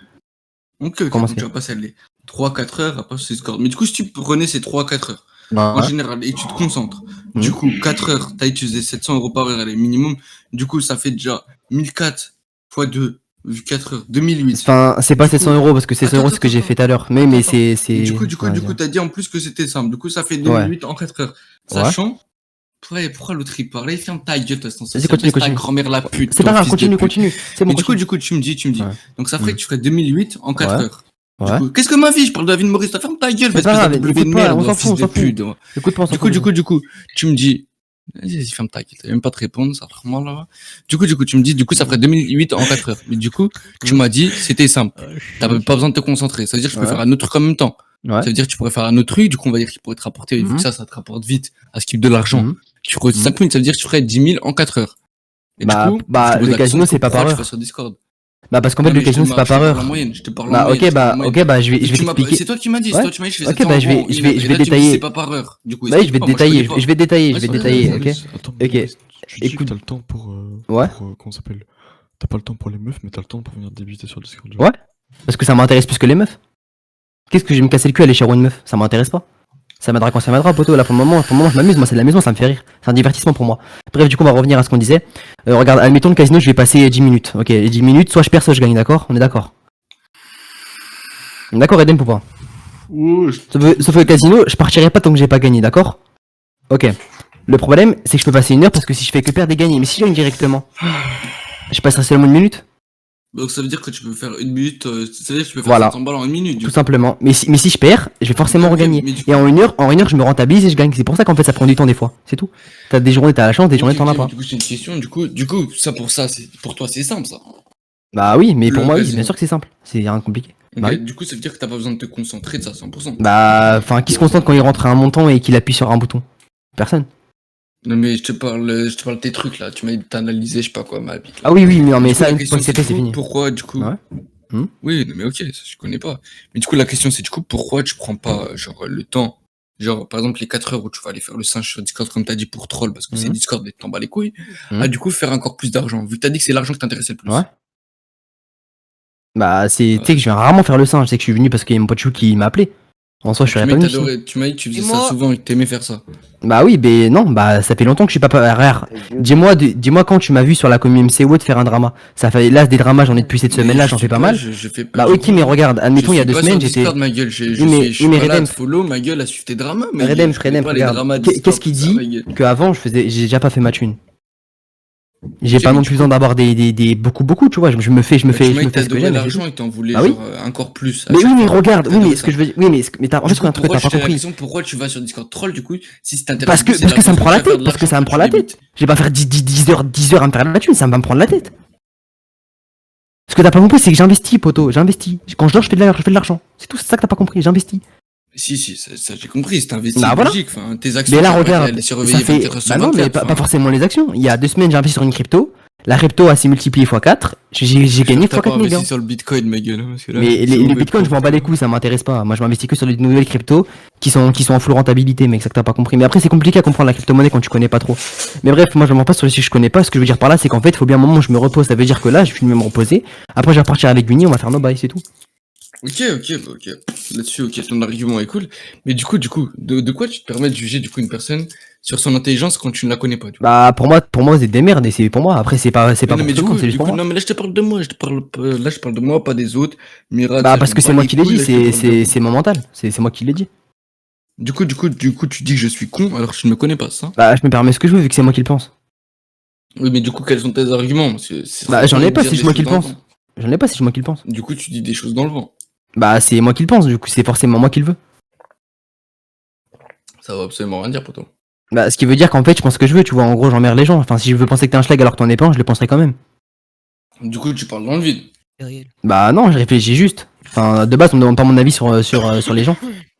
Ok, tu vas passer les 3-4 heures après ce Discord. Mais du coup, si tu prenais ces 3-4 heures, en général, et tu te concentres, du coup, 4 heures, t'as utilisé 700 euros par heure, allez, minimum. Du coup, ça fait déjà 1004 x 2, vu 4 heures, 2008. Enfin, c'est pas 700 euros parce que 700 euros, c'est ce que j'ai fait tout à l'heure. Mais c'est. Du coup, t'as dit en plus que c'était simple. Du coup, ça fait 2008 en 4 heures. Sachant. Ouais, pourquoi l'autre il parle? Ferme ta gueule, toi, vas-y, continue. Ta grand-mère la pute. C'est pas grave, continue. C'est bon. Du coup, tu me dis. Ouais. Donc, ça ferait que tu ferais 2008 en 4 heures. Ouais. Qu'est-ce que ma vie? Je parle de David Maurice, t'as ferme ta gueule, c'est pas grave, écoute pas, on s'en fout. Écoute pas, on s'en fout. Du coup, tu me dis, vas-y, ferme ta gueule, t'as même pas te répondre, ça va mal là-bas. Du coup, tu me dis, ça ferait 2008 en 4 heures. Mais du coup, tu m'as dit, c'était simple. T'avais pas besoin de te concentrer. Ça veut dire que je peux faire un autre truc en même temps. Ça veut dire que tu pourrais faire un autre truc, du coup, on va dire qu'il pourrait te rapporter, vu que ça te rapporte vite à ce qui de l'argent. Tu ferais 5 minutes, ça veut dire que tu ferais 10 000 en 4 heures. Et du coup, le casino, c'est pas par heure. Sur Discord. Bah, parce qu'en fait, le casino, c'est pas par heure. Je te parle en moyenne. Ok, je vais t'expliquer. C'est toi qui m'as dit, je fais ok, bah, je vais détailler. C'est pas par heure. Du coup, bah, je vais détailler, ok. Ok. Écoute, t'as le temps pour. Comment ça s'appelle? T'as pas le temps pour les meufs, mais t'as le temps pour venir débuter sur Discord. Ouais. Parce que ça m'intéresse plus que les meufs. Qu'est-ce que je vais me casser le cul à aller chez une meuf? Ça m'intéresse pas. Ça m'aidera quand ça m'aidera, poteau. Là, pour le moment, je m'amuse. Moi, c'est de la maison, ça me fait rire. C'est un divertissement pour moi. Bref, du coup, on va revenir à ce qu'on disait. Regarde, admettons le casino, je vais passer 10 minutes. Ok, les 10 minutes, soit je perds, soit je gagne, d'accord? On est d'accord? D'accord, Edem, ou pas? Sauf le casino, je partirai pas tant que j'ai pas gagné, d'accord? Ok. Le problème, c'est que je peux passer 1 heure parce que si je fais que perdre et gagner, mais si je gagne directement, je passerai seulement 1 minute. Donc ça veut dire que tu peux faire 1 minute, ça veut dire que tu peux faire 500 balles en 1 minute. Tout simplement. Mais si je perds, je vais forcément regagner. Et en 1 heure, je me rentabilise et je gagne. C'est pour ça qu'en fait ça prend du temps des fois. C'est tout. T'as des journées, t'as la chance, des journées, t'en as pas. Du coup, c'est une question. Du coup, pour toi, c'est simple ça. Bah oui, mais pour moi, oui, bien sûr que c'est simple. C'est rien de compliqué. Okay, du coup, ça veut dire que t'as pas besoin de te concentrer de ça 100%. Bah, enfin, qui se concentre quand il rentre à un montant et qu'il appuie sur un bouton? Personne. Non mais je te parle de tes trucs là, tu m'as analysé, je sais pas quoi, ma bite. Ah oui, mais ça, une fois que c'est fait, c'est fini. Pourquoi du coup Oui, non mais ok, ça je connais pas. Mais du coup, la question c'est du coup, pourquoi tu prends pas genre le temps, genre par exemple les 4 heures où tu vas aller faire le singe sur Discord comme t'as dit pour troll, parce que c'est Discord et t'en bats les couilles, du coup faire encore plus d'argent, vu que t'as dit que c'est l'argent qui t'intéressait le plus. Ouais. Bah tu sais que je viens rarement faire le singe, je sais que je suis venu parce qu'il y a mon pote Chou qui m'a appelé. En soi, je serais pas venu. Tu m'as dit que tu faisais ça souvent et que t'aimais faire ça. Bah oui, mais non, bah ça fait longtemps que je suis pas rare. Dis-moi quand tu m'as vu sur la commune MCO de faire un drama. Ça fait là des dramas, j'en ai depuis cette semaine-là, j'en fais pas mal. Bah ok, mais regarde, admettons il y a 2 semaines, j'étais. Ma gueule, je suis pas là follow, ma gueule a suivi tes dramas. Redem, regarde. Qu'est-ce qu'il dit que avant j'ai déjà pas fait ma thune. J'ai pas non plus besoin d'avoir des beaucoup, tu vois, je me fais ce que j'aime. L'argent et t'en voulais encore plus. Mais oui, mais regarde, ce que je veux dire, mais t'as, en fait, un truc que t'as pas compris. Pourquoi tu vas sur Discord troll, du coup, si c'est intéressant. Parce que ça me prend la tête, Je vais pas faire 10 heures à me faire la thune, ça va me prendre la tête. Ce que t'as pas compris, c'est que j'investis, poto, j'investis. Quand je dors, je fais de l'argent. C'est tout, c'est ça que t'as pas compris, j'investis. Si, ça j'ai compris, c'est investissement logique, enfin, tes actions. Mais là, regarde, ça fait, bah non, mais pas forcément les actions. Il y a 2 semaines, j'ai investi sur une crypto. La crypto a s'est multipliée x4. J'ai gagné x4 mes gars. Sur le bitcoin, ma gueule. Mais les bitcoins, je m'en bats les couilles, ça m'intéresse pas. Moi, je m'investis que sur les nouvelles cryptos qui sont en full rentabilité, mec, ça que t'as pas compris. Mais après, c'est compliqué à comprendre la crypto-monnaie quand tu connais pas trop. Mais bref, moi, je m'en passe sur les sujets que je connais pas. Ce que je veux dire par là, c'est qu'en fait, il faut bien un moment où je me repose. Ça veut dire que là, je vais me reposer. Après, je vais repartir avec Winnie, on va faire nos bails, c'est tout. Ok. Là-dessus, ok, ton argument est cool. Mais du coup, de quoi tu te permets de juger du coup une personne sur son intelligence quand tu ne la connais pas? Bah pour moi c'est des merdes et c'est pour moi. Après c'est pas pour tout le monde, c'est juste pour moi. Non mais là je te parle de moi, là je parle de moi, pas des autres. Mirat, bah parce que c'est moi qui l'ai dit, c'est mon mental, c'est moi qui l'ai dit. Du coup tu dis que je suis con alors que je ne me connais pas, ça. Bah je me permets ce que je veux vu que c'est moi qui le pense. Oui, mais du coup, quels sont tes arguments? Bah, j'en ai pas, c'est moi qui le pense. J'en ai pas, c'est moi qui le pense. Du coup, tu dis des choses dans le vent. Bah, c'est moi qui le pense, du coup, c'est forcément moi qui le veux. Ça va absolument rien dire pour toi. Bah, ce qui veut dire qu'en fait, je pense ce que je veux, tu vois, en gros, j'emmerde les gens. Enfin, si je veux penser que t'es un schlag alors que t'en es pas un, je le penserai quand même. Du coup, tu parles dans le vide. Bah, non, je réfléchis juste. Enfin, de base, on me demande pas mon avis sur les gens.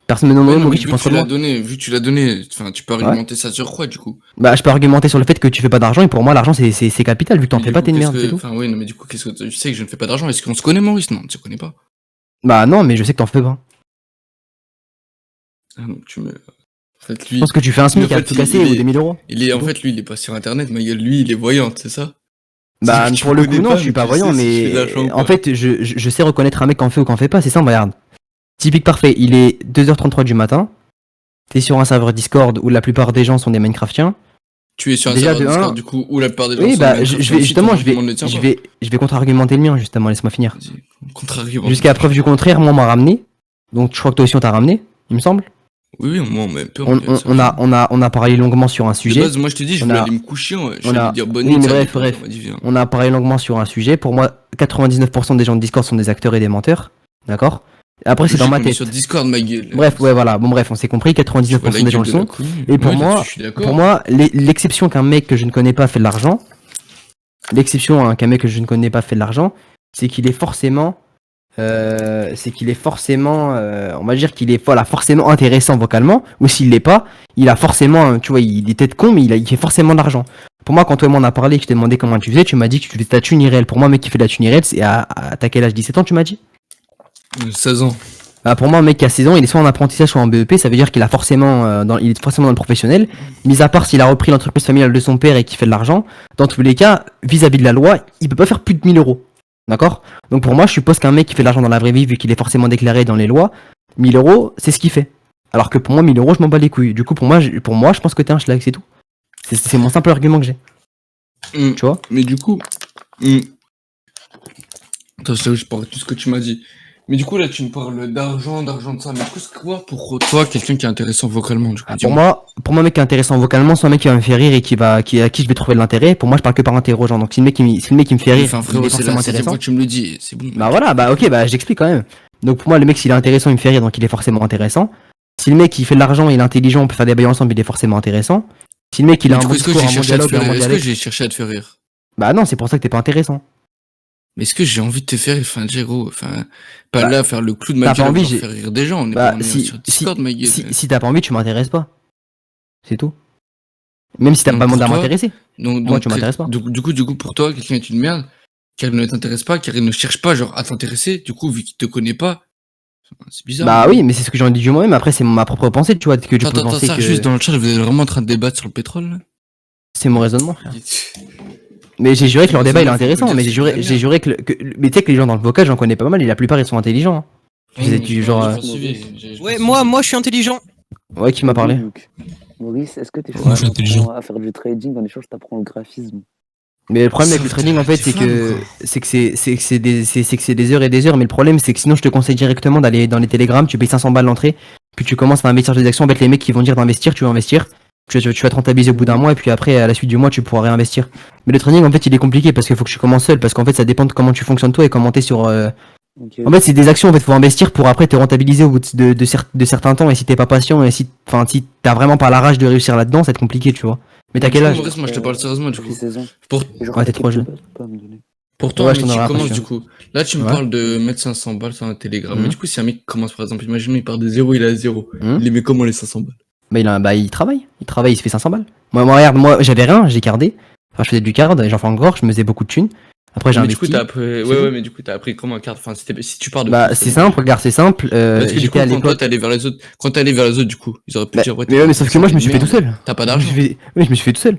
Personne me demande mon avis, tu penses comment? Vu que tu l'as donné, enfin, tu peux argumenter ça sur quoi, du coup? Bah, je peux argumenter sur le fait que tu fais pas d'argent, et pour moi, l'argent, c'est capital, vu que t'en fais pas, t'es une merde, c'est tout. Enfin, oui, non, mais du coup, qu'est-ce que tu sais que je ne fais pas d'argent? Est-ce qu'on se connaît, Maurice? Non, tu connais pas. Bah, non, mais je sais que t'en fais pas. Ah, donc tu me. En fait, lui. Je pense que tu fais un SMIC à tout casser ou des 1000 euros. En fait, lui, il est pas sur internet, mais lui, il est voyant, c'est ça? Bah, pour le coup, non, je suis pas voyant, mais en fait, je sais reconnaître un mec qu'en fait ou qu'en fait pas, c'est simple, regarde. Typique parfait, il est 2h33 du matin, t'es sur un serveur Discord où la plupart des gens sont des Minecraftiens. Tu es sur un serveur Discord, du coup, où la plupart des gens sont des Minecraftiens. Je vais contre-argumenter le mien, justement, laisse-moi finir. Jusqu'à preuve du contraire, moi, on m'a ramené. Donc, je crois que toi aussi, on t'a ramené, il me semble. Oui, moi, mais peu. On a parlé longuement sur un sujet. De base, moi, je t'ai dit, je voulais aller me coucher, je voulais dire bonne nuit. Bref. On a parlé longuement sur un sujet. Pour moi, 99% des gens de Discord sont des acteurs et des menteurs. D'accord? Après, c'est dans ma tête. Sur Discord, ma gueule. Bref, ouais, voilà. Bon, bref, on s'est compris. 99% des gens le sont. Et pour moi, l'exception qu'un mec que je ne connais pas fait de l'argent, c'est qu'il est forcément, on va dire qu'il est forcément intéressant vocalement, ou s'il l'est pas, il a forcément, tu vois, il est peut-être con, mais il fait forcément de l'argent. Pour moi, quand toi et moi on a parlé, que je t'ai demandé comment tu faisais, tu m'as dit que tu faisais ta thune irréelle. Pour moi, un mec qui fait de la thune irréelle, c'est t'as quel âge? 17 ans, tu m'as dit? 16 ans. Bah, pour moi, un mec qui a 16 ans, il est soit en apprentissage, soit en BEP, ça veut dire qu'il a forcément, il est forcément dans le professionnel. Mis à part s'il a repris l'entreprise familiale de son père et qu'il fait de l'argent, dans tous les cas, vis-à-vis de la loi, il peut pas faire plus de 1000 euros. D'accord? Donc pour moi, je suppose qu'un mec qui fait de l'argent dans la vraie vie, vu qu'il est forcément déclaré dans les lois, 1000 euros, c'est ce qu'il fait. Alors que pour moi, 1000 euros, je m'en bats les couilles. Du coup, pour moi, je pense que t'es un schlag, c'est tout. C'est mon simple argument que j'ai. Tu vois? Mais du coup. Attends, je parle de tout ce que tu m'as dit. Mais du coup, là, tu me parles d'argent de ça. Mais qu'est-ce que quoi pour toi, quelqu'un qui est intéressant vocalement, du coup? Pour moi, un mec qui est intéressant vocalement, c'est un mec qui va me faire rire et à qui je vais trouver de l'intérêt. Pour moi, je parle que par intérêt aux gens. Donc, si le mec qui me fait rire, enfin, frérot, c'est la fois que tu me le dis, c'est bon. Bah voilà, bah ok, bah j'explique quand même. Donc pour moi, le mec, s'il est intéressant, il me fait rire, donc il est forcément intéressant. Si le mec, il fait de l'argent, il est intelligent, on peut faire des bails ensemble, il est forcément intéressant. Si le mec, il a un bon discours, un bon dialogue, est-ce que j'ai cherché à te faire rire? Bah non, c'est pour ça que t'es pas intéressant. Mais est-ce que j'ai envie de te faire rire? Enfin, gros, pas là faire le clou de ma gueule pour faire rire des gens. On est pas sur Discord, ma gueule. Si t'as pas envie, tu m'intéresses pas. C'est tout. Même si t'as pas demandé à m'intéresser. Moi, tu m'intéresses pas. Du coup, pour toi, quelqu'un est une merde, car il ne t'intéresse pas, car il ne cherche pas, genre, à t'intéresser. Du coup, vu qu'il te connaît pas, c'est bizarre. Bah oui, mais c'est ce que j'en dis du moi-même. Après, c'est ma propre pensée, tu vois. Que tu peux penser que... juste dans le chat, vous êtes vraiment en train de débattre sur le pétrole, là? C'est mon raisonnement, frère. Mais j'ai juré que leur débat il est intéressant, mais j'ai juré que mais tu sais que les gens dans le vocal, j'en connais pas mal, et la plupart ils sont intelligents. Ouais, moi je suis intelligent. Ouais, qui m'a parlé? Maurice, est-ce que t'es intelligent à faire du trading en échange, t'apprends le graphisme? Mais le problème avec le trading en fait, c'est que c'est des heures et des heures, mais le problème c'est que sinon je te conseille directement d'aller dans les télégrammes, tu payes 500 balles l'entrée, puis tu commences à investir des actions avec les mecs qui vont dire d'investir, tu vas investir. Tu vas te rentabiliser au bout d'un mois et puis après à la suite du mois tu pourras réinvestir. Mais le trading en fait il est compliqué parce qu'il faut que tu commences seul, parce qu'en fait ça dépend de comment tu fonctionnes toi et comment t'es sur... En fait c'est des actions en fait, faut investir pour après te rentabiliser au bout de certains temps, et si t'es pas patient et si t'as vraiment pas la rage de réussir là-dedans, ça va être compliqué, tu vois. Mais t'as quel âge? Moi je te parle sérieusement du coup. Ouais, t'es trop jeune. Pour toi, tu commences du coup. Là tu me parles de mettre 500 balles sur un télégramme. Mais du coup si un mec commence par exemple, imagine il part de 0, il a 0. Il les met comment les 500 balles? Bah il travaille, il se fait 500 balles. Moi regarde, moi j'avais rien, j'ai cardé. Enfin je faisais du card, j'en fais encore, je me faisais beaucoup de thunes. Après j'ai investi. Du coup t'as appris... Ouais, mais du coup t'as appris comment un card, enfin si tu pars de... Bah c'est simple, regarde, c'est simple. Parce que du coup quand toi t'es allé vers les autres, du coup, ils auraient pu dire... Mais ouais, mais sauf que moi je me suis fait tout seul. T'as pas d'argent. Oui, je me suis fait tout seul.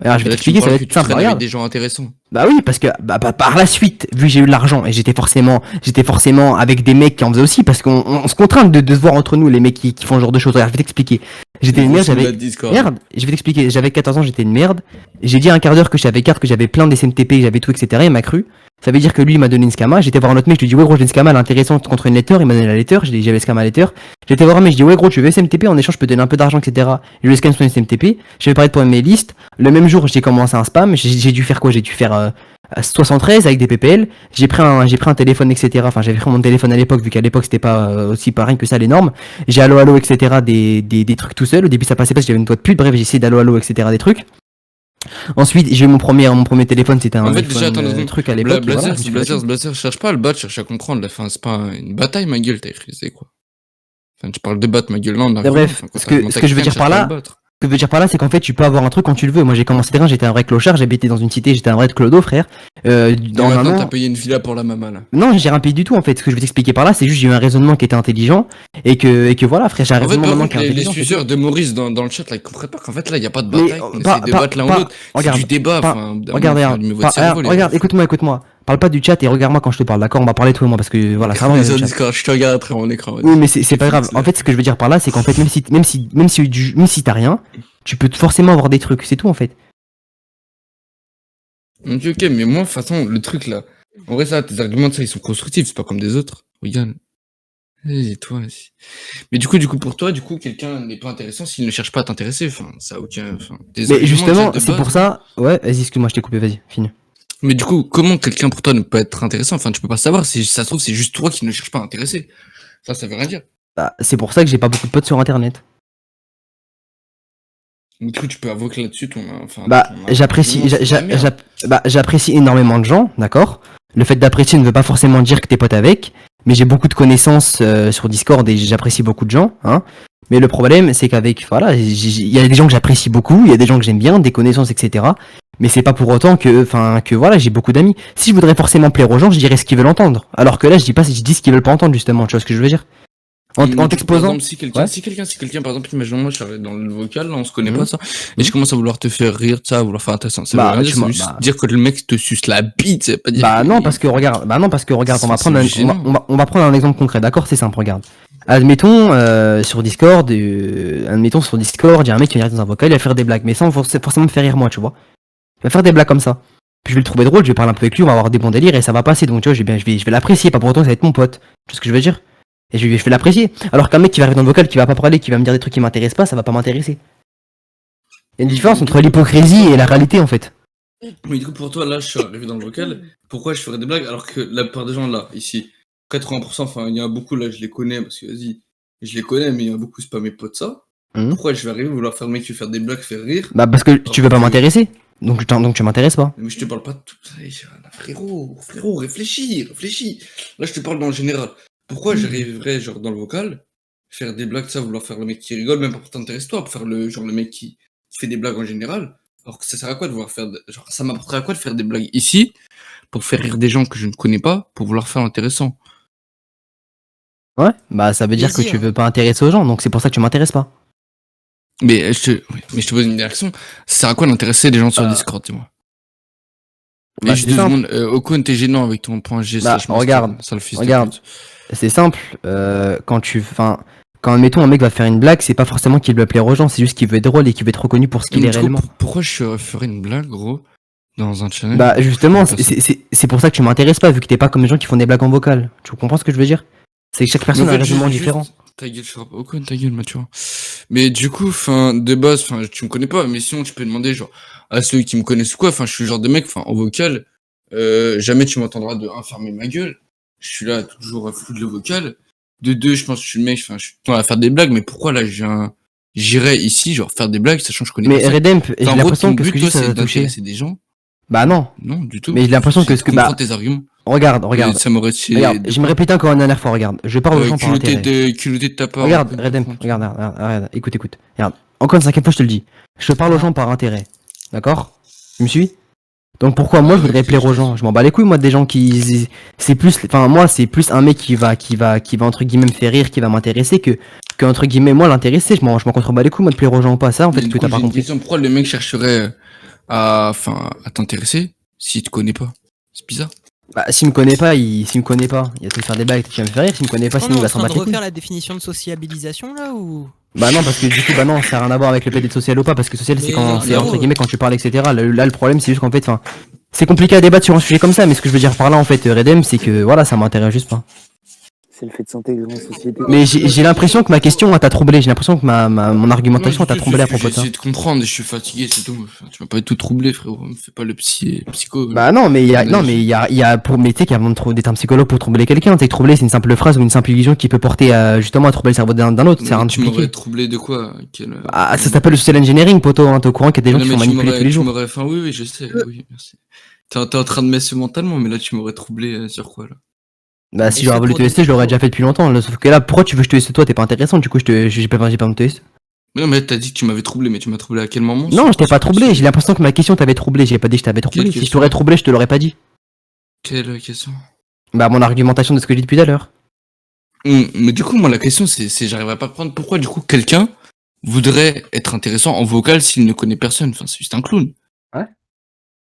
Alors je vais t'expliquer, ça va être simple, regarde. Des gens intéressants. Bah oui, parce que par la suite, vu que j'ai eu de l'argent et j'étais forcément avec des mecs qui en faisaient aussi, parce qu'on se contraint de se voir entre nous, les mecs qui font ce genre de choses. Regarde, je vais t'expliquer. J'étais une merde, merde, je vais t'expliquer, j'avais 14 ans, j'étais une merde. J'ai dit à un quart d'heure que j'avais carte, que j'avais plein des SMTP, que j'avais tout, etc. Il m'a cru. Ça veut dire que lui, il m'a donné une scama. J'étais voir un autre mec, je lui dis, ouais, gros, j'ai une scama, elle est intéressante contre une letter. Il m'a donné la letter, j'avais scama letter. J'étais voir un mec, je dis, ouais, gros, tu veux SMTP, en échange, je peux te donner un peu d'argent, etc. Je lui scanne son SMTP. Je vais parler pour mes listes. Le même jour, j'ai commencé un spam. J'ai dû faire quoi? J'ai dû faire 73 avec des PPL. J'ai pris un téléphone, etc. Enfin, j'avais pris mon téléphone à l'époque, vu qu'à l'époque, c'était pas aussi pareil que ça, les normes. J'ai allo, etc. Des trucs tout seul. Au début, ça passait pas, j'avais une toile de pute. Bref, j'ai essayé d'allo, etc. des trucs. Ensuite, j'ai eu mon premier téléphone, c'était un truc à l'époque. Blazer, cherche pas à le battre, cherche à comprendre. Enfin, c'est pas une bataille, ma gueule, t'as frisé quoi. Enfin, tu parles de battre, ma gueule, là, on a bref, ce que je veux dire par là, c'est qu'en fait, tu peux avoir un truc quand tu le veux. Moi, j'ai commencé terrain, j'étais un vrai clochard, j'habitais dans une cité, j'étais un vrai clodo, frère. Maintenant, t'as payé une villa pour la maman, là. Non, j'ai rien payé du tout, en fait. Ce que je veux t'expliquer par là, c'est juste j'ai eu un raisonnement qui était intelligent et que voilà, frère, j'ai un raisonnement qui est intelligent. Les suceurs de Maurice dans le chat, là, ils comprennent pas qu'en fait, là, y a pas de bataille. On essaie de battre l'un ou l'autre. C'est du débat. Regarde, écoute-moi. Parle pas du chat et regarde-moi quand je te parle, d'accord? On va parler toi et moi parce que voilà, ça va. Je te regarde après mon écran. Oui, mais c'est pas grave. En fait, ce que je veux dire par là, c'est qu'en fait, même si t'as rien, tu peux forcément avoir des trucs, c'est tout en fait. Ok, mais moi, de toute façon, le truc là, en vrai, ça, tes arguments, ça, ils sont constructifs, c'est pas comme des autres. Regarde. Et toi aussi. Mais du coup, pour toi, quelqu'un n'est pas intéressant s'il ne cherche pas à t'intéresser. Enfin, ça a aucun. Mais justement, c'est pour ça. Ouais, vas-y, excuse-moi, je t'ai coupé, vas-y, finis. Mais du coup, comment quelqu'un pour toi ne peut être intéressant? Enfin, tu peux pas savoir. Si ça se trouve, c'est juste toi qui ne cherches pas à intéresser. Ça veut rien dire. Bah, c'est pour ça que j'ai pas beaucoup de potes sur internet. Du coup, tu peux avouer que là-dessus, j'apprécie énormément de gens, d'accord? Le fait d'apprécier ne veut pas forcément dire que t'es pote avec, mais j'ai beaucoup de connaissances sur Discord et j'apprécie beaucoup de gens, hein. Mais le problème, c'est qu'avec, voilà, il y a des gens que j'apprécie beaucoup, il y a des gens que j'aime bien, des connaissances, etc. Mais c'est pas pour autant que voilà, j'ai beaucoup d'amis. Si je voudrais forcément plaire aux gens, je dirais ce qu'ils veulent entendre. Alors que là, je dis ce qu'ils veulent pas entendre, justement, tu vois ce que je veux dire? En t'exposant. Si quelqu'un, par exemple, imaginons moi, je suis dans le vocal, là, on se connaît pas ça, et je commence à vouloir te faire rire, ça, à vouloir faire intéressant. Ça veut dire, juste dire que le mec te suce la bite, c'est pas dire. Parce que regarde, on va prendre un exemple concret, d'accord? C'est simple, regarde. Admettons, sur Discord, il y a un mec qui vient dans un vocal, il va faire des blagues, mais sans forcément me faire rire moi, tu vois. Il va faire des blagues comme ça. Puis je vais le trouver drôle, je vais parler un peu avec lui, on va avoir des bons délires et ça va passer, donc tu vois, je vais l'apprécier, pas pour autant que ça va être mon pote. Tu vois ce que je veux dire? Et je vais l'apprécier. Alors qu'un mec qui va arriver dans le vocal, qui va pas parler, qui va me dire des trucs qui m'intéressent pas, ça va pas m'intéresser. Il y a une différence entre l'hypocrisie et la réalité en fait. Mais du coup, pour toi, là, je suis arrivé dans le vocal, pourquoi je ferais des blagues alors que la plupart des gens là, ici, 80%, enfin, il y a beaucoup là, je les connais parce que vas-y, je les connais, mais il y a beaucoup, c'est pas mes potes ça. Pourquoi je vais arriver vouloir faire le mec, faire des blagues, faire rire? Bah, parce que tu veux pas m'intéresser. Donc tu m'intéresses pas. Mais je te parle pas de tout ça, frérot, réfléchis. Là, je te parle dans le général. Pourquoi j'arriverais genre dans le vocal, faire des blagues, ça, vouloir faire le mec qui rigole, même pour t'intéresser toi, pour faire le mec qui fait des blagues en général, alors que ça sert à quoi de vouloir faire, ça m'apporterait à quoi de faire des blagues ici, pour faire rire des gens que je ne connais pas, pour vouloir faire intéressant. Ouais, bah ça veut dire que tu veux pas intéresser aux gens, donc c'est pour ça que tu m'intéresses pas. Mais je te pose une direction, ça sert à quoi d'intéresser les gens sur Discord, dis-moi? Bah, je te demande, Ocon, t'es gênant avec ton point G. Regarde, c'est simple, quand admettons un mec va faire une blague, c'est pas forcément qu'il veut plaire aux gens, c'est juste qu'il veut être drôle et qu'il veut être reconnu pour ce qu'il est réellement. Pourquoi je ferais une blague, gros, dans un channel? Bah justement, c'est pour ça que tu m'intéresses pas, vu que t'es pas comme les gens qui font des blagues en vocal. Tu comprends ce que je veux dire? C'est que chaque personne a un raisonnement différent. Ta gueule, Ocon, ta gueule, tu vois. Mais du coup, de base, tu me connais pas, mais sinon tu peux demander genre à ceux qui me connaissent ou quoi, je suis le genre de mec, en vocal, jamais tu m'entendras de fermer ma gueule. Je suis là toujours à foutre le vocal. De deux, je pense que je suis le mec, je suis tout le temps à faire des blagues, mais pourquoi là j'irais ici, genre faire des blagues, sachant que je connais pas ça. Mais Redemp, j'ai l'impression que ce que tu dis, ça va toucher. C'est des gens. Bah non. Non, du tout. Mais j'ai l'impression que tes arguments. Regarde. Ça m'aurait regarde, je me répète encore une dernière fois, regarde. Je parle aux gens par intérêt. Culotté de ta part. Regarde, Redemp, regarde, écoute. Regarde, encore une cinquième fois, je te le dis. Je parle aux gens par intérêt. D'accord? Tu me suis? Donc pourquoi moi je voudrais plaire aux gens? Je m'en bats les couilles moi des gens qui c'est plus un mec qui va entre guillemets me faire rire, qui va m'intéresser que entre guillemets moi l'intéresser. Je m'en contrebats les couilles moi de plaire aux gens ou pas, ça en fait que t'as pas compris. Pourquoi le mec chercherait à t'intéresser s'il te connaît pas? C'est bizarre. Bah, s'il me connaît pas, il va te faire des blagues, tu vas me faire rire. S'il me connaît pas, sinon il va s'en battre les couilles. refaire la définition de sociabilisation là ou? Bah non, parce que du coup, bah non, ça n'a rien à voir avec le fait d'être social ou pas, parce que social c'est quand, c'est entre guillemets quand tu parles, etc. Là, le problème c'est juste qu'en fait, enfin, c'est compliqué à débattre sur un sujet comme ça, mais ce que je veux dire par là, en fait, Redem, c'est que voilà, ça m'intéresse juste pas. C'est le fait de s'intégrer en société. Mais j'ai l'impression que ma question t'a troublé, j'ai l'impression que mon argumentation t'a troublé à propos de ça. J'essaie de comprendre, je suis fatigué, c'est tout. Tu m'as pas tout troublé, frérot. Me fais pas le psycho. Bah non, mais il y a pour, mais tu sais qu'avant d'être un psychologue pour troubler quelqu'un, tu sais que troubler c'est une simple phrase ou une simple illusion qui peut porter justement à troubler le cerveau d'un autre, c'est rien de Tu m'aurais compliqué. troublé de quoi? Ah, ça s'appelle le social engineering, poto, hein, t'es au courant qu'il y a des gens qui sont manipulés tous les jours. Enfin, oui, je sais, oui, merci. T'es en train de m'essayer mentalement, mais là tu m'aurais troublé sur quoi là? Bah si j'aurais voulu te tester, je l'aurais déjà fait depuis longtemps. Là, sauf que là, pourquoi tu veux que je te teste toi? T'es pas intéressant, du coup j'ai pas me tester. Non mais t'as dit que tu m'avais troublé, mais tu m'as troublé à quel moment? Non, je t'ai pas troublé, j'ai l'impression que ma question t'avait troublé, j'ai pas dit que je t'avais troublé. Si je t'aurais troublé, je te l'aurais pas dit. Quelle question? Bah mon argumentation de ce que j'ai dit depuis tout à l'heure. Mais du coup, moi la question c'est j'arriverai pas à prendre pourquoi du coup quelqu'un voudrait être intéressant en vocal s'il ne connaît personne. Enfin, c'est juste un clown. Ouais.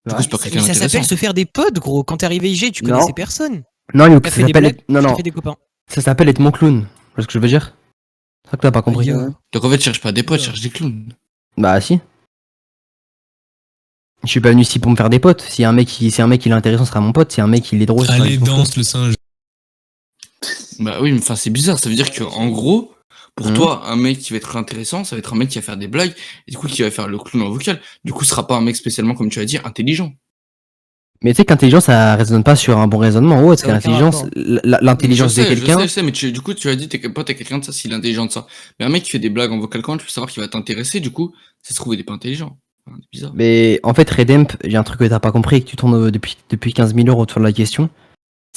Du coup, c'est pas quelqu'un Ça d'intéressant. s'appelle se faire des potes, gros. Quand t'es arrivé IG, tu connaissais personne. Non, Luke, T'as ça fait des s'appelle blagues, non, t'as non. fait des copains. Ça s'appelle être mon clown. Tu vois ce que je veux dire? C'est ça que t'as pas compris. Donc en fait, je cherche pas des potes, je cherche des clowns. Bah si. Je suis pas venu ici pour me faire des potes. Si un mec il est intéressant, ce sera mon pote. Si un mec il est drôle, ce sera Allez, mon pote. danse le singe. Bah oui, mais enfin c'est bizarre, ça veut dire que en gros, pour toi, un mec qui va être intéressant, ça va être un mec qui va faire des blagues, et du coup qui va faire le clown en vocal. Du coup, ce sera pas un mec spécialement, comme tu as dit, intelligent. Mais tu sais qu'intelligence ça résonne pas sur un bon raisonnement ou autre, parce que l'intelligence de quelqu'un. Je sais, mais du coup tu as dit t'es quelqu'un de ça, s'il est intelligent de ça. Mais un mec qui fait des blagues en vocal comment tu peux savoir qu'il va t'intéresser, du coup, ça se trouve il est pas intelligent. Enfin, c'est bizarre. Mais en fait, Redemp, j'ai un truc que t'as pas compris et que tu tournes depuis 15 000 heures autour de la question.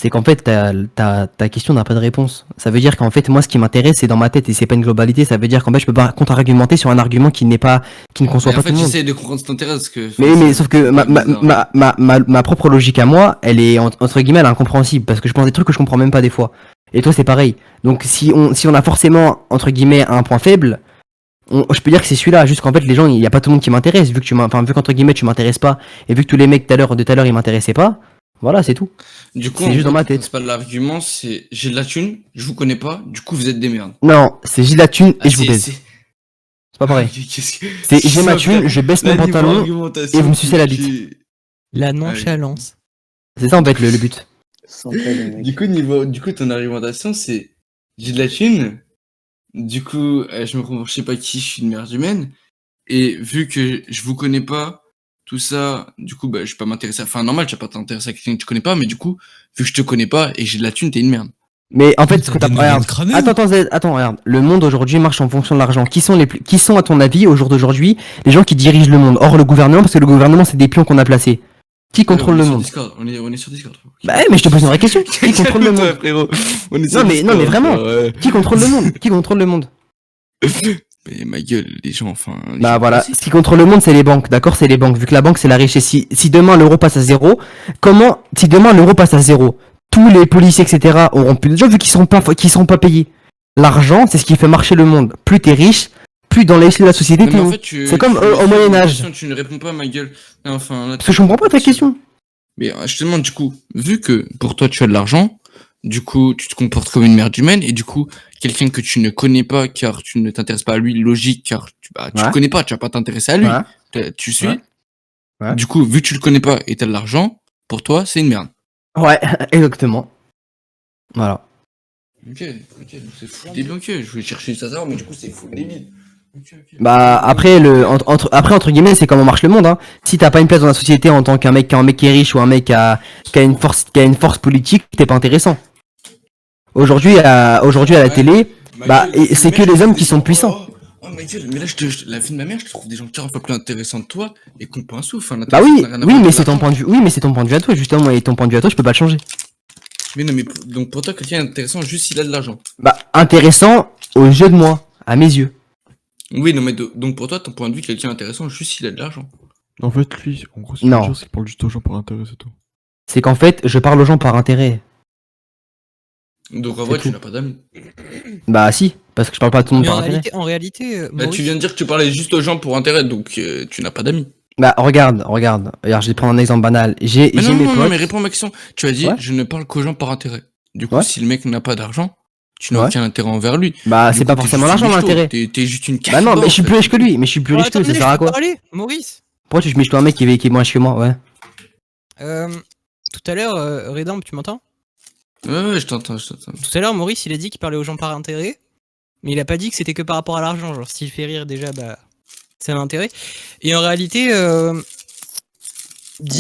C'est qu'en fait, ta question n'a pas de réponse. Ça veut dire qu'en fait, moi, ce qui m'intéresse, c'est dans ma tête et c'est pas une globalité. Ça veut dire qu'en fait, je peux pas contre-argumenter sur un argument qui ne conçoit pas tout le monde. En fait, j'essaie de comprendre ce qui t'intéresse. Mais sauf que ma propre logique à moi, elle est entre guillemets, elle est incompréhensible parce que je pense des trucs que je comprends même pas des fois. Et toi, c'est pareil. Donc, si on a forcément, entre guillemets, un point faible, je peux dire que c'est celui-là, juste qu'en fait les gens, il y a pas tout le monde qui m'intéresse, vu qu'entre guillemets tu m'intéresses pas, et vu que tous les mecs de tout à l'heure ils m'intéressaient pas, voilà c'est tout. Du coup, c'est juste dans ma tête. C'est pas l'argument, c'est j'ai de la thune, je vous connais pas, du coup vous êtes des merdes. Non, c'est j'ai de la thune et je vous baise. C'est pas pareil. C'est j'ai ma thune, je baisse mon pantalon et vous me sucez la bite. La nonchalance. C'est ça en fait le but. Du coup ton argumentation c'est j'ai de la thune. Du coup, je me comprends, je sais pas qui, je suis une merde humaine. Et vu que je vous connais pas, tout ça, du coup, bah, je vais pas m'intéresser. Enfin, normal, tu vas pas t'intéresser à quelqu'un que tu connais pas, mais du coup, vu que je te connais pas et que j'ai de la thune, t'es une merde. Mais en fait, ce que t'as pas. Attends, regarde. Le monde aujourd'hui marche en fonction de l'argent. Qui sont, à ton avis, au jour d'aujourd'hui, les gens qui dirigent le monde? Hors le gouvernement, parce que le gouvernement, c'est des pions qu'on a placés. Qui contrôle le monde? On est sur Discord. Bah ouais, mais je te pose une vraie question. Qui contrôle le monde? Frérot. Non mais vraiment. Qui contrôle le monde? Qui contrôle le monde? Mais ma gueule, les gens, enfin. Bah voilà, ce qui contrôle le monde, c'est les banques, d'accord? C'est les banques. Vu que la banque, c'est la richesse. Si demain l'euro passe à zéro, si demain l'euro passe à zéro, tous les policiers, etc. auront plus de jobs vu qu'ils seront pas payés. L'argent, c'est ce qui fait marcher le monde. Plus t'es riche, plus dans l'échelle de la société, t'es haut. C'est comme au Moyen-Âge. Tu ne réponds pas à ma gueule. Enfin, là, parce que je comprends pas ta question. Mais je te demande, du coup, vu que pour toi tu as de l'argent, du coup tu te comportes comme une merde humaine, et du coup, quelqu'un que tu ne connais pas car tu ne t'intéresses pas à lui, logique, car tu le connais pas, tu vas pas t'intéresser à lui. Tu suis. Du coup, vu que tu le connais pas et t'as de l'argent, pour toi, c'est une merde. Ouais, exactement. Voilà. Ok, c'est fou débile, ok, je voulais chercher ça, mais du coup c'est fou débile. Bah après entre guillemets c'est comment marche le monde hein. Si t'as pas une place dans la société en tant qu'un mec qui est riche ou un mec qui a une force politique, t'es pas intéressant. Aujourd'hui à la télé, c'est que les hommes qui sont puissants. Oh ma gueule, mais là la vie de ma mère, je te trouve des gens 40 fois plus intéressants que toi et qu'on pas un souffle. Bah oui, mais c'est ton point de vue. Oui, mais c'est ton point de vue à toi justement, et ton point de vue à toi, je peux pas le changer. Mais non, mais donc pour toi quelqu'un est intéressant juste s'il a de l'argent. Bah intéressant aux yeux de moi, à mes yeux. Oui, non, mais donc pour toi, ton point de vue, quelqu'un intéressant juste s'il a de l'argent. En fait, lui, en gros, c'est qu'il parle juste aux gens par intérêt, c'est tout. C'est qu'en fait, je parle aux gens par intérêt. Donc en vrai, tu n'as pas d'amis. Bah si, parce que je parle pas à tout le monde par intérêt. En réalité, tu viens de dire que tu parlais juste aux gens pour intérêt, donc tu n'as pas d'amis. Bah, regarde, je vais prendre un exemple banal. J'ai Mais non, mes non, potes. mais réponds à ma question. Tu as dit, Ouais. je ne parle qu'aux gens par intérêt. Du coup, Ouais. si le mec n'a pas d'argent, tu n'as Ouais. aucun intérêt envers lui. Bah, Du c'est coup, pas t'es forcément juste l'argent une l'intérêt. michto. T'es juste une Bah non, carte mais je suis en plus fait. riche que lui, ça sert à quoi? Parler, Maurice. Pourquoi tu miches toi un mec qui est moins riche que moi, ouais? Tout à l'heure, Redamp, tu m'entends? Ouais, je t'entends. Tout à l'heure, Maurice, il a dit qu'il parlait aux gens par intérêt, mais il a pas dit que c'était que par rapport à l'argent. Genre, s'il fait rire déjà, bah, c'est un intérêt. Et en réalité, dire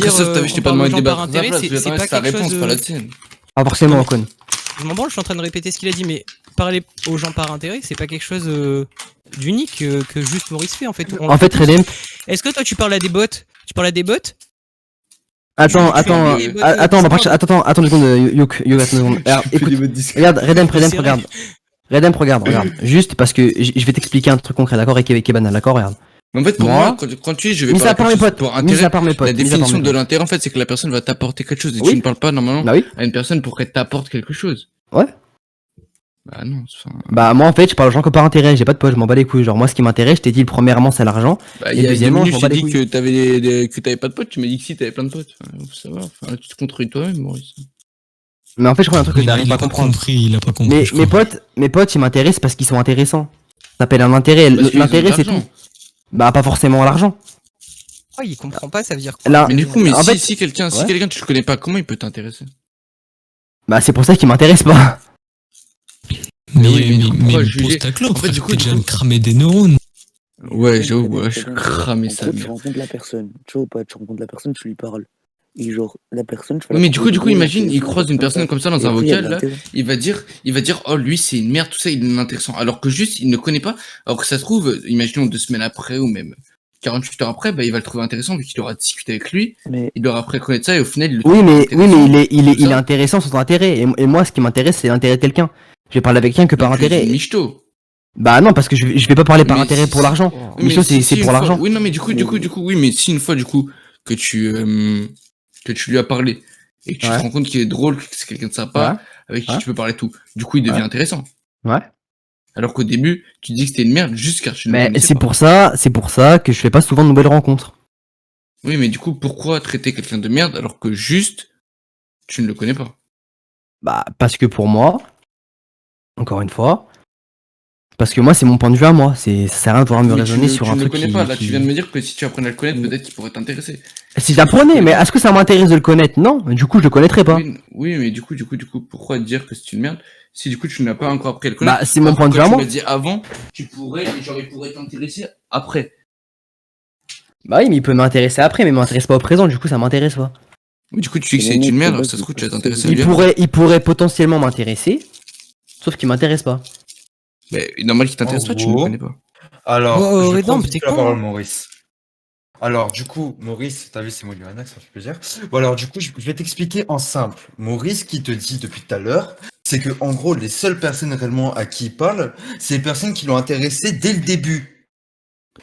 Après, ça, je t'ai qu'on pas parle aux demandé de gens débattre par à ta intérêt, place. c'est J'attends pas ta quelque réponse, chose. pas la tienne. Pas forcément, Non, mais- Ocon. Je m'en branle, je suis en train de répéter ce qu'il a dit, mais parler aux gens par intérêt, c'est pas quelque chose d'unique que juste Maurice fait en fait. On En le fait, tous. Redem, Est-ce que toi tu parles à des bots? Tu parles à des bots? attends, Tu fais attends, des bots attends, on va Discord. partir, attends 2 secondes, Youk, attends 2 secondes. Alors, écoute, regarde, Redem, C'est vrai. regarde. Redem, regarde. Juste parce que je vais t'expliquer un truc concret, d'accord, et qui est banal, d'accord, regarde. En fait, pour moi, quand tu dis je vais Mis à part parler mes quelque chose potes, pour mis intérêt, à part mes potes, la mis à part définition mes de potes. l'intérêt, en fait, c'est que la personne va t'apporter quelque chose. Et Oui. tu ne parles pas normalement Bah oui. à une personne pour qu'elle t'apporte quelque chose. Ouais. Bah non. Bah, moi, en fait, je parle aux gens que par intérêt, j'ai pas de potes, je m'en bats les couilles. Genre, moi, ce qui m'intéresse, je t'ai dit, premièrement, c'est l'argent. Bah, Et il y a 2 deuxièmement, je minutes, m'en je bats t'ai les dit couilles. que t'avais pas de potes. Tu m'as dit que si, t'avais plein de potes. Enfin, ça va. Enfin, là, tu te contredis toi-même, Maurice. Mais en fait, je crois qu'il y a un truc que Il t'arrives a pas à pas comprendre. compris, il a pas compris. Mais je crois. mes potes, ils m'intéressent parce qu'ils sont intéressants. Ça s'appelle un intérêt. Parce qu'ils ont de L'intérêt, c'est tout. l'argent. Bah, pas forcément l'argent. Oh, il comprend pas, ça veut dire quoi? Là, Mais du coup, en fait, si quelqu'un tu le connais pas, comment il peut t'intéresser? bah, c'est pour ça qu'ils m'intéressent pas. Mais pourquoi pose juger ta clope, En fait, frère, du coup, t'es déjà me cramer des neurones. Ouais, j'avoue, je suis cramé En ça. gros, tu rencontres la personne, tu vois ou pas, tu rencontres la personne, tu lui parles. Et genre, la personne, tu vas Oui, la mais du trouver coup, drôle, imagine, il intéressante, croise une personne comme ça dans Et un après, il y a de vocal, là, l'intérêt. il va dire, oh, lui, c'est une merde, tout ça, il est intéressant. Alors que juste, il ne connaît pas. Alors que ça se trouve, imaginons 2 semaines après, ou même 48 heures après, bah, il va le trouver intéressant, vu qu'il aura discuté avec lui. Mais Il aura après connaître ça, et au final, il le Oui, trouve mais intéressant. il est ça. intéressant sur son intérêt. Et moi, ce qui m'intéresse, c'est l'intérêt de quelqu'un. Je vais parler avec quelqu'un que par Donc, tu es intérêt. une michto. Bah, non, parce que je vais pas parler par Mais intérêt si- pour l'argent. Oui, Michaud, mais si c'est une pour fois- l'argent. Oui, non, mais du coup, oui, mais si une fois, du coup, que tu lui as parlé, et que tu te Ouais. rends compte qu'il est drôle, que c'est quelqu'un de sympa, Ouais. avec qui Ouais. tu peux parler tout, du coup, il devient Ouais. intéressant. Ouais. Alors qu'au début, tu dis que c'était une merde juste car tu ne le Mais connaissais c'est pas. pour ça que je fais pas souvent de nouvelles rencontres. Oui, mais du coup, pourquoi traiter quelqu'un de merde alors que juste, tu ne le connais pas? Bah, parce que pour moi, encore une fois, parce que moi, c'est mon point de vue à moi. Ça sert à rien de vouloir me Mais raisonner sur tu un ne le truc connais qui... pas. Là, qui- tu viens de me dire que si tu apprenais à le connaître, peut-être qu'il pourrait t'intéresser. Si j'apprenais, mais est-ce que ça m'intéresse de le connaître? Non, du coup, je le connaîtrais pas. Oui, mais du coup, pourquoi dire que c'est une merde si du coup tu n'as pas encore appris à le connaître? Bah, c'est mon point de vue Quand à tu moi. m'as dit avant, il pourrait t'intéresser après. Bah oui, mais il peut m'intéresser après, mais il m'intéresse pas au présent, du coup, ça m'intéresse pas. Mais du coup, tu dis que c'est une merde, alors ça se trouve, tu vas t'intéresser Il bien. pourrait potentiellement m'intéresser, sauf qu'il m'intéresse pas. Mais normal qu'il t'intéresse pas, tu ne le connais pas. Alors, Oh, je Redamp, prends vite t'es la con, parole, hein. Maurice. Alors, du coup, Maurice, t'as vu, c'est moi Johanna, ça fait plaisir. Bon, alors, du coup, je vais t'expliquer en simple. Maurice, qui te dit depuis tout à l'heure, c'est que, en gros, les seules personnes réellement à qui il parle, c'est les personnes qui l'ont intéressé dès le début.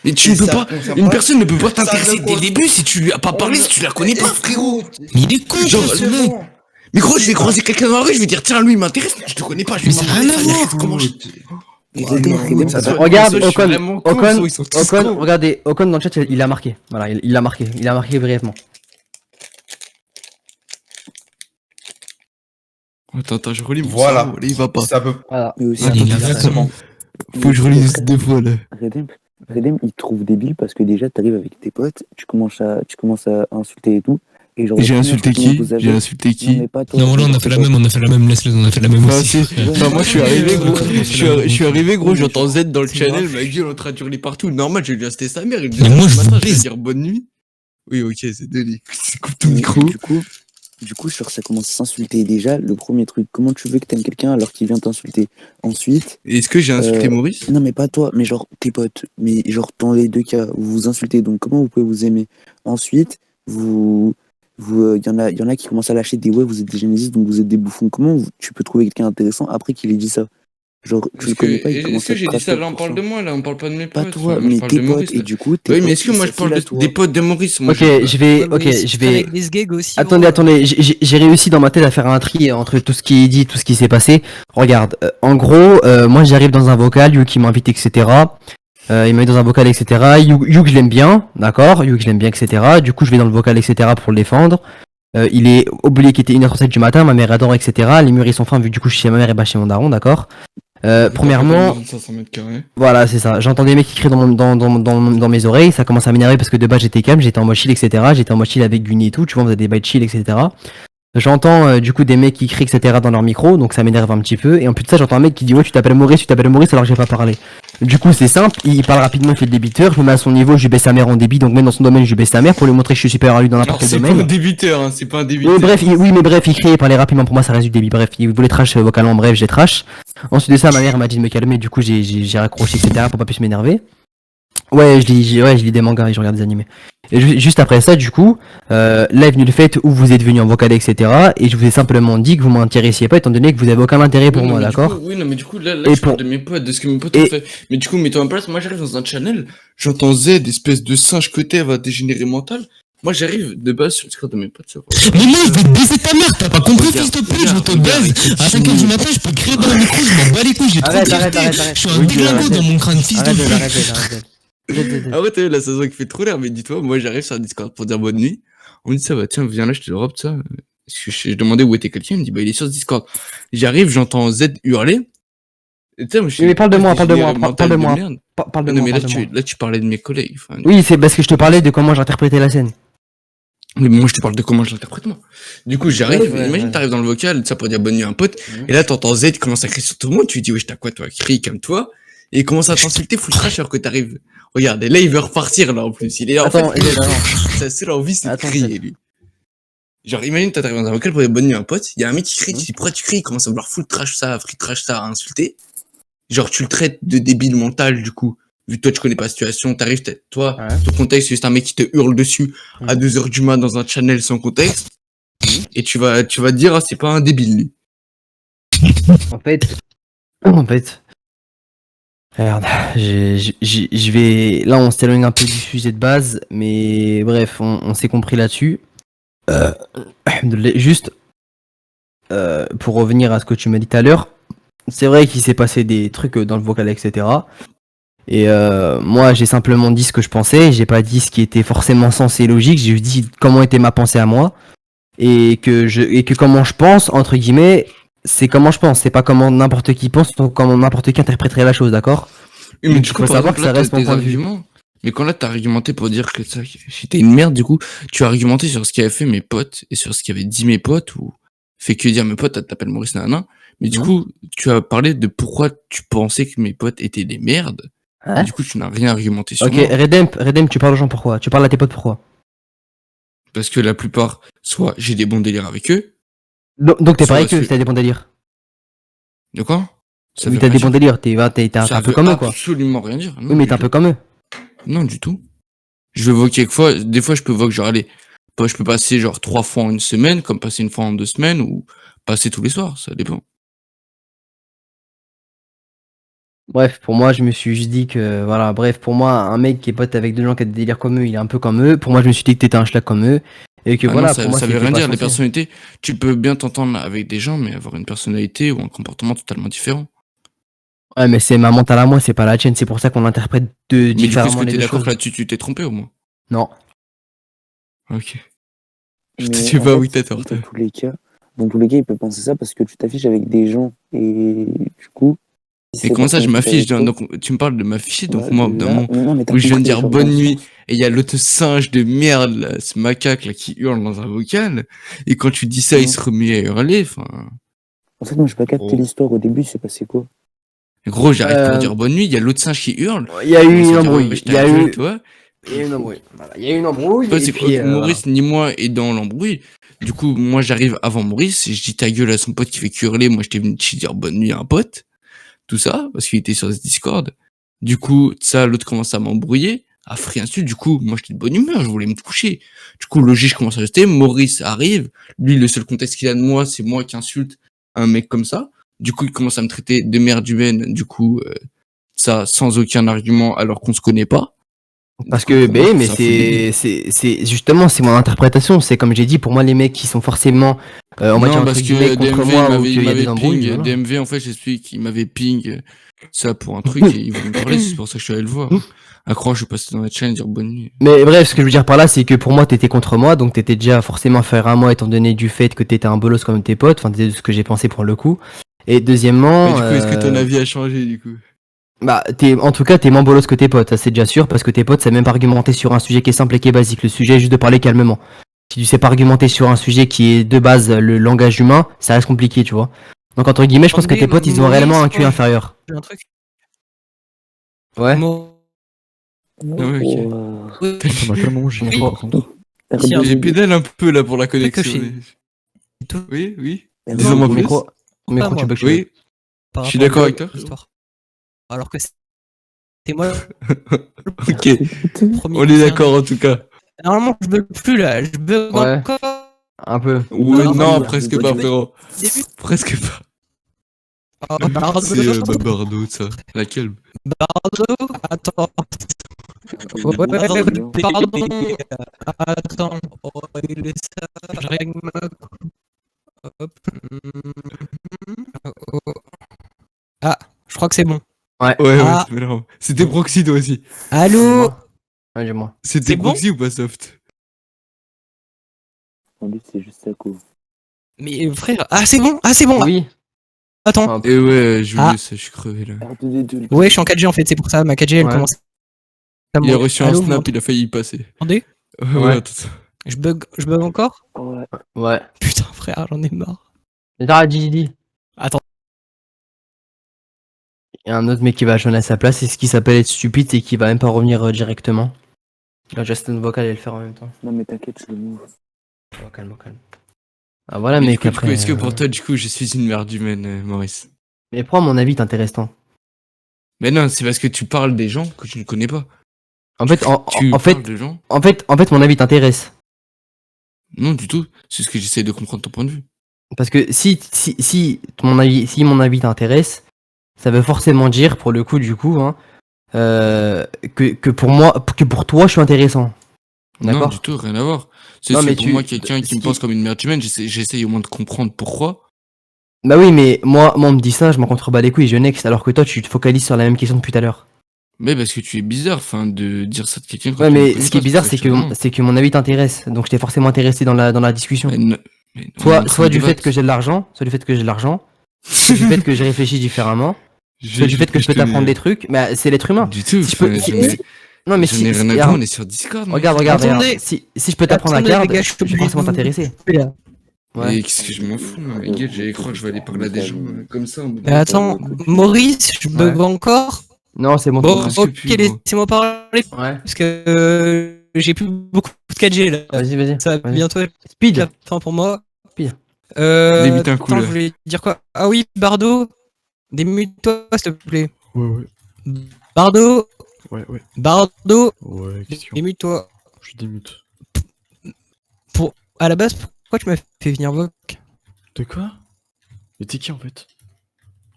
Mais tu Et ne peux ça pas, concerne une pas- personne ne peut pas ça t'intéresser ne dès le cause- début si tu lui as pas parlé, si tu la connais pas, frérot. Mais il est con, Genre, ce mec. Mais gros, je vais croiser quelqu'un dans la rue, je vais dire, tiens, lui, il m'intéresse, mais je te connais pas, je vais Mais ça n'a rien à voir. comment je... Regarde, Soit je suis Ocon, vraiment con, soit ils sont tous cons. regardez, Ocon dans le chat, il a marqué. Voilà, il a marqué brièvement. Attends, je relis mon Voilà. cerveau, là, il va pas. Ça peut... Voilà. Mais aussi, Il a Exactement. Faut que je relise 2 fois, là. Redem, il te trouve débile parce que déjà, t'arrives avec tes potes, tu commences à insulter et tout. Et genre, J'ai la première insulté fois que qui vous avez- J'ai insulté Non, qui mais pas toi. Non, là, on a fait la même, laisse-les, on a fait la même Ah, aussi. si. frère. Enfin, moi, je suis arrivé, gros. Je suis arrivé, gros. Ouais, J'entends Z dans le c'est channel. grave. Ma gueule en train de hurler partout. Normal, je vais lui insulter sa mère. Il me Mais dit, moi, ce je vous matin, je vais baise. dire bonne nuit. Oui, ok, c'est Denis. Coupe ton Mais micro. Du coup, genre, ça commence à s'insulter déjà. Le premier truc, comment tu veux que t'aimes quelqu'un alors qu'il vient t'insulter? Ensuite, Est-ce que j'ai insulté Euh, Maurice non, mais pas toi, mais genre tes potes. Mais genre, dans les deux cas, vous vous insultez. Donc, comment vous pouvez vous aimer? Ensuite, y en a qui commencent à lâcher des ouais, vous êtes des génésis, donc vous êtes des bouffons. Tu peux trouver quelqu'un intéressant après qu'il ait dit ça? Genre, tu le connais pas, il commence Est-ce que à j'ai te dit ça? trash Là, on parle de moi, là, on parle pas de mes Pas potes. toi, Enfin, moi, je mais parle tes de Maurice, potes. Et là. du coup, tes Oui, mais potes, est-ce que moi, ils je parle s'affilent à toi. des potes de Maurice? Moi, Ok, je vais... Avec des sgegs aussi. Attendez, j'ai réussi dans ma tête à faire un tri entre tout ce qui est dit, tout ce qui s'est passé. Regarde, en gros, moi j'arrive dans un vocal, Yuki m'invite, etc. Il m'a mis dans un vocal, etc. Yug, je l'aime bien, d'accord. Yug, je l'aime bien, etc. Du coup, je vais dans le vocal, etc. pour le défendre. Il est oublié qu'il était 1h37 du matin, ma mère adore, etc. Les murs ils sont fins, vu que du coup je suis chez ma mère et bah chez mon daron, d'accord. Premièrement, 500 mètres carrés. voilà, c'est ça. J'entends des mecs qui crient dans mes oreilles, ça commence à m'énerver parce que de base j'étais calme, j'étais en mode chill, etc. J'étais en mode chill avec Guni et tout, tu vois, on faisait des bails chill, etc. J'entends du coup des mecs qui crient, etc. dans leur micro, donc ça m'énerve un petit peu. Et en plus de ça, j'entends un mec qui dit ouais, tu t'appelles Maurice alors que j'ai pas parlé. Du coup, c'est simple, il parle rapidement, il fait le débiteur, je me mets à son niveau, je lui baisse sa mère en débit, donc même dans son domaine, je lui baisse sa mère pour lui montrer que je suis supérieur à lui dans n'importe quel domaine. C'est pas un débiteur, hein, c'est pas un débiteur. Oui, mais bref, il crie et parlait rapidement, pour moi ça reste du débit. Bref, il voulait trash vocalement, bref, j'ai trash. Ensuite de ça, ma mère m'a dit de me calmer, du coup j'ai raccroché, etc. pour pas plus m'énerver. Ouais, je lis des mangas et je regarde des animés. Et juste après ça, du coup, là est venu le fait où vous êtes venu en vocal, etc. Et je vous ai simplement dit que vous m'intéressiez pas, étant donné que vous avez aucun intérêt pour moi, d'accord? Oui, non, mais du coup, là je parle de mes potes, de ce que mes potes ont fait. Mais du coup, mets-toi en place, moi j'arrive dans un channel, j'entends Z, espèce de singe que t'es, va dégénérer mental. Moi j'arrive de base sur le Discord de mes potes. Mais non, je vais te baisser ta mère, t'as pas compris, fils de pute, je te baise. À 5h du matin, je peux crier dans le micro, je m'en bats les couilles, j'ai trop de fierté. Je suis un déglingo dans mon crâne, fils de pute. Ah ouais, t'as vu la saison qui fait trop l'air, mais dis-toi, moi j'arrive sur un Discord pour dire bonne nuit. On me dit ça, bah tiens, viens là, je te drop ça. Parce que je demandais où était quelqu'un, il me dit bah il est sur ce Discord. J'arrive, j'entends Z hurler. Et moi, mais parle de moi. Non, mais là tu parlais de mes collègues. Oui, c'est parce que je te parlais de comment j'interprétais la scène. Mais moi je te parle de comment je l'interprète moi. Du coup j'arrive, imagine t'arrives dans le vocal, ça pour dire bonne nuit à un pote, et là t'entends Z qui commence à crier sur tout le monde, tu lui dis wesh t'as quoi toi, crie comme toi, et il commence à t'insulter full trash alors que t'arrives. Regarde, et là il veut repartir là en plus. Il est là, Attends, sa seule envie c'est de crier lui. Genre imagine t'arrives dans un vocal pour dire bonne nuit à un pote, il y a un mec qui crie, tu dis pourquoi tu cries, il commence à vouloir full trash ça, free trash ça, à insulter. Genre tu le traites de débile mental du coup. Vu que toi tu connais pas la situation, t'arrives, toi, ton contexte c'est juste un mec qui te hurle dessus à 2h du mat dans un channel sans contexte, et tu vas te dire ah c'est pas un débile lui. En fait, regarde, je vais, là on s'éloigne un peu du sujet de base, mais bref, on s'est compris là-dessus. Juste, pour revenir à ce que tu m'as dit tout à l'heure, c'est vrai qu'il s'est passé des trucs dans le vocal, etc. Et moi j'ai simplement dit ce que je pensais, j'ai pas dit ce qui était forcément sensé et logique, j'ai dit comment était ma pensée à moi, et que comment je pense, entre guillemets, c'est comment je pense, c'est pas comment n'importe qui pense, ou comment n'importe qui interpréterait la chose, d'accord? Oui, mais du coup, faut savoir que ça reste mon point de vue. Mais quand là t'as argumenté pour dire que ça, j'étais une merde, du coup, tu as argumenté sur ce qu'avaient fait mes potes, et sur ce qu'avaient dit mes potes, ou fait que dire mes potes, t'appelles Maurice Nana, mais du coup, tu as parlé de pourquoi tu pensais que mes potes étaient des merdes. Hein? Du coup, tu n'as rien argumenté sur moi. moi. Ok, Redem, tu parles aux gens pourquoi? Tu parles à tes potes pourquoi? Parce que la plupart, soit j'ai des bons délires avec eux. Donc t'es pareil que si t'as des bons délires. De quoi? Oui, t'as des bons délires, t'es un peu comme eux quoi. Absolument rien dire. Non, oui, mais t'es un peu comme eux. Non, du tout. Je veux voquer quelquefois, des fois je peux voquer genre allez, je peux passer genre 3 fois en une semaine, comme passer une fois en 2 semaines, ou passer tous les soirs, ça dépend. Bref, pour moi, je me suis juste dit que, voilà, bref, pour moi, un mec qui est pote avec deux gens qui ont des délires comme eux, il est un peu comme eux. Pour moi, je me suis dit que t'étais un schlag comme eux. Et que voilà, non, pour moi, ça veut rien dire, les personnalités. Tu peux bien t'entendre avec des gens, mais avoir une personnalité ou un comportement totalement différent. Ouais, mais c'est ma mentale à moi, c'est pas la tienne, c'est pour ça qu'on l'interprète différemment. Mais du coup, est-ce que t'es d'accord que là-dessus, tu t'es trompé au moins? Non. Ok. Je te dis pas oui, t'as tort. Dans tous les cas, il peut penser ça parce que tu t'affiches avec des gens et du coup. Et comment ça, je m'affiche? Donc, tu me parles de m'afficher, donc moi, d'un moment où je viens de dire bonne nuit, et il y a l'autre singe de merde, là, ce macaque là qui hurle dans un vocal, et quand tu dis ça, il se remet à hurler, enfin. En fait, moi, j'ai pas capté l'histoire au début, c'est passé quoi? Gros, j'arrête pour dire bonne nuit, il y a l'autre singe qui hurle. Il y a eu une embrouille. Il y a eu une embrouille. Voilà, il y a eu une embrouille. Toi, c'est que Maurice ni moi est dans l'embrouille. Du coup, moi, j'arrive avant Maurice, je dis ta gueule à son pote qui fait que hurler, moi, j'étais venu te dire bonne nuit à un pote. Tout ça, parce qu'il était sur ce Discord. Du coup, ça, l'autre commence à m'embrouiller, à free insulte. Du coup, moi, j'étais de bonne humeur, je voulais me coucher. Du coup, logique, je commence à rester. Maurice arrive. Lui, le seul contexte qu'il a de moi, c'est moi qui insulte un mec comme ça. Du coup, il commence à me traiter de merde humaine. Du coup, ça, sans aucun argument, alors qu'on se connaît pas. Parce Du coup, que, pour moi, mais ça fout le débile. c'est justement, c'est mon interprétation. C'est comme j'ai dit, pour moi, les mecs qui sont forcément, on va dire Non, entre parce guillemets, que contre DMV, moi ou qu'il il y a des m'avait embrouilles, ping. voilà. DMV, en fait, j'explique, il m'avait ping ça pour un truc et il voulait me parler, c'est pour ça que je suis allé le voir. À croire, je suis passé dans la chaîne et dire bonne nuit. Mais bref, ce que je veux dire par là, c'est que pour moi, t'étais contre moi, donc t'étais déjà forcément faire à moi, étant donné du fait que t'étais un bolos comme tes potes, enfin, c'est ce que j'ai pensé pour le coup. Et deuxièmement, Mais du coup, est-ce que ton avis a changé, du coup? bah, en tout cas, t'es moins bolos que tes potes, ça c'est déjà sûr, parce que tes potes savent même pas argumenter sur un sujet qui est simple et qui est basique. Le sujet est juste de parler calmement. Si tu sais pas argumenter sur un sujet qui est de base le langage humain, ça reste compliqué, tu vois. Donc entre guillemets, je pense que tes potes, ils ont réellement un QI inférieur. J'ai un truc. Ouais. Ah ouais, ok. Ça m'a calmement gêné par contre. J'ai pédale un peu là pour la connexion. Tout. Oui, oui. Au Dis-moi plus. micro, tu bugs. Oui, je suis d'accord avec toi. Alors que c'est moi. Ok, on est d'accord en tout cas. Normalement, je bug plus là, je bug Ouais. encore. Un peu. Ouais, Alors, non, oui, presque pas, frérot. Presque pas. Oh, Bardo. C'est Bardo, ça. Laquelle? Bardo. Attends. Ouais, pardon. Attends. Oh, il est sage. Je règle ma... Hop. Oh. Ah, je crois que c'est bon. Ouais. Ouais, Ah. c'est énorme. C'était Proxy, toi aussi. Allô? Ouais, dis-moi. C'était C'est bon Proxy ou pas Soft? Lui, c'est juste ça, quoi. Mais frère, ah c'est bon, Oui. Attends. Et ouais, Julius, Ah. je suis crevé là. R2D2. Ouais, je suis en 4G en fait, c'est pour ça, ma 4G elle Ouais. commence. Il a reçu un Allô, snap, vous il a failli y passer. m'entendez? Ouais, attends. Je bug encore? Ouais. Ouais. Putain frère, j'en ai marre. Dis. Attends. Il y a un autre mec qui va joindre à sa place, c'est ce qui s'appelle être stupide et qui va même pas revenir directement. Là, Justin Vocal et le faire en même temps. Non, mais t'inquiète, je le move. Calme. Ah voilà, Mais mec, du coup, après. est-ce que pour toi, du coup, je suis une merde humaine, Maurice? Mais pourquoi mon avis t'intéresse tant? Mais non, c'est parce que tu parles des gens que tu ne connais pas. En fait, Tu en fait, parles de gens? en fait, mon avis t'intéresse. Non, du tout. C'est ce que j'essaie de comprendre ton point de vue. Parce que si mon avis t'intéresse, ça veut forcément dire, pour le coup, hein, que pour moi, que pour toi, je suis intéressant. Non, D'accord? du tout, rien à voir. C'est Non, mais pour tu- moi quelqu'un qui ce me qui- pense comme une merde humaine, j'essaye au moins de comprendre pourquoi. Bah oui, mais moi, on me dit ça, je m'en contrebats les couilles, je next, alors que toi, tu te focalises sur la même question depuis tout à l'heure. Mais parce que tu es bizarre, enfin, de dire ça de quelqu'un quand Ouais, tu le mais connais ce qui est pas, bizarre, pour c'est ça je te demande. c'est que mon avis t'intéresse, donc je t'ai forcément intéressé dans la discussion. Mais on est en Soit train de du fait débattre. que j'ai de l'argent, soit du fait que j'ai de l'argent, soit du fait que j'ai réfléchi différemment, soit du fait que je peux t'apprendre des trucs, mais c'est l'être humain. Du tout, Si je peux- enfin, si- j'en ai- si- Non mais j'en si, ai rien à dire, regarde, on est sur Discord. mec. regarde, Attendez. si je peux t'apprendre à Attendez, garde, les gars, je je suis vais obligé forcément de vous t'intéresser. couper, là. Ouais. Mais qu'est-ce que je m'en fous, moi, les gars, j'allais croire que je vais aller parler à des gens comme ça. en mode- Mais attends, Maurice, je bug encore? Non, c'est bon. Bon, presque ok, plus, gros. laissez-moi parler, Ouais. parce que j'ai plus beaucoup de 4G là. Vas-y. Ça va Vas-y. bientôt être Speed. la fin pour moi. Speed. Débite un coup, attends, là. je voulais dire quoi? Ah oui, Bardo, démute-toi s'il te plaît. Ouais. Bardo, Ouais. Ouais, question. démute-toi. Je démute. À la base, pourquoi tu m'as fait venir Voc? De quoi? Mais t'es qui en fait?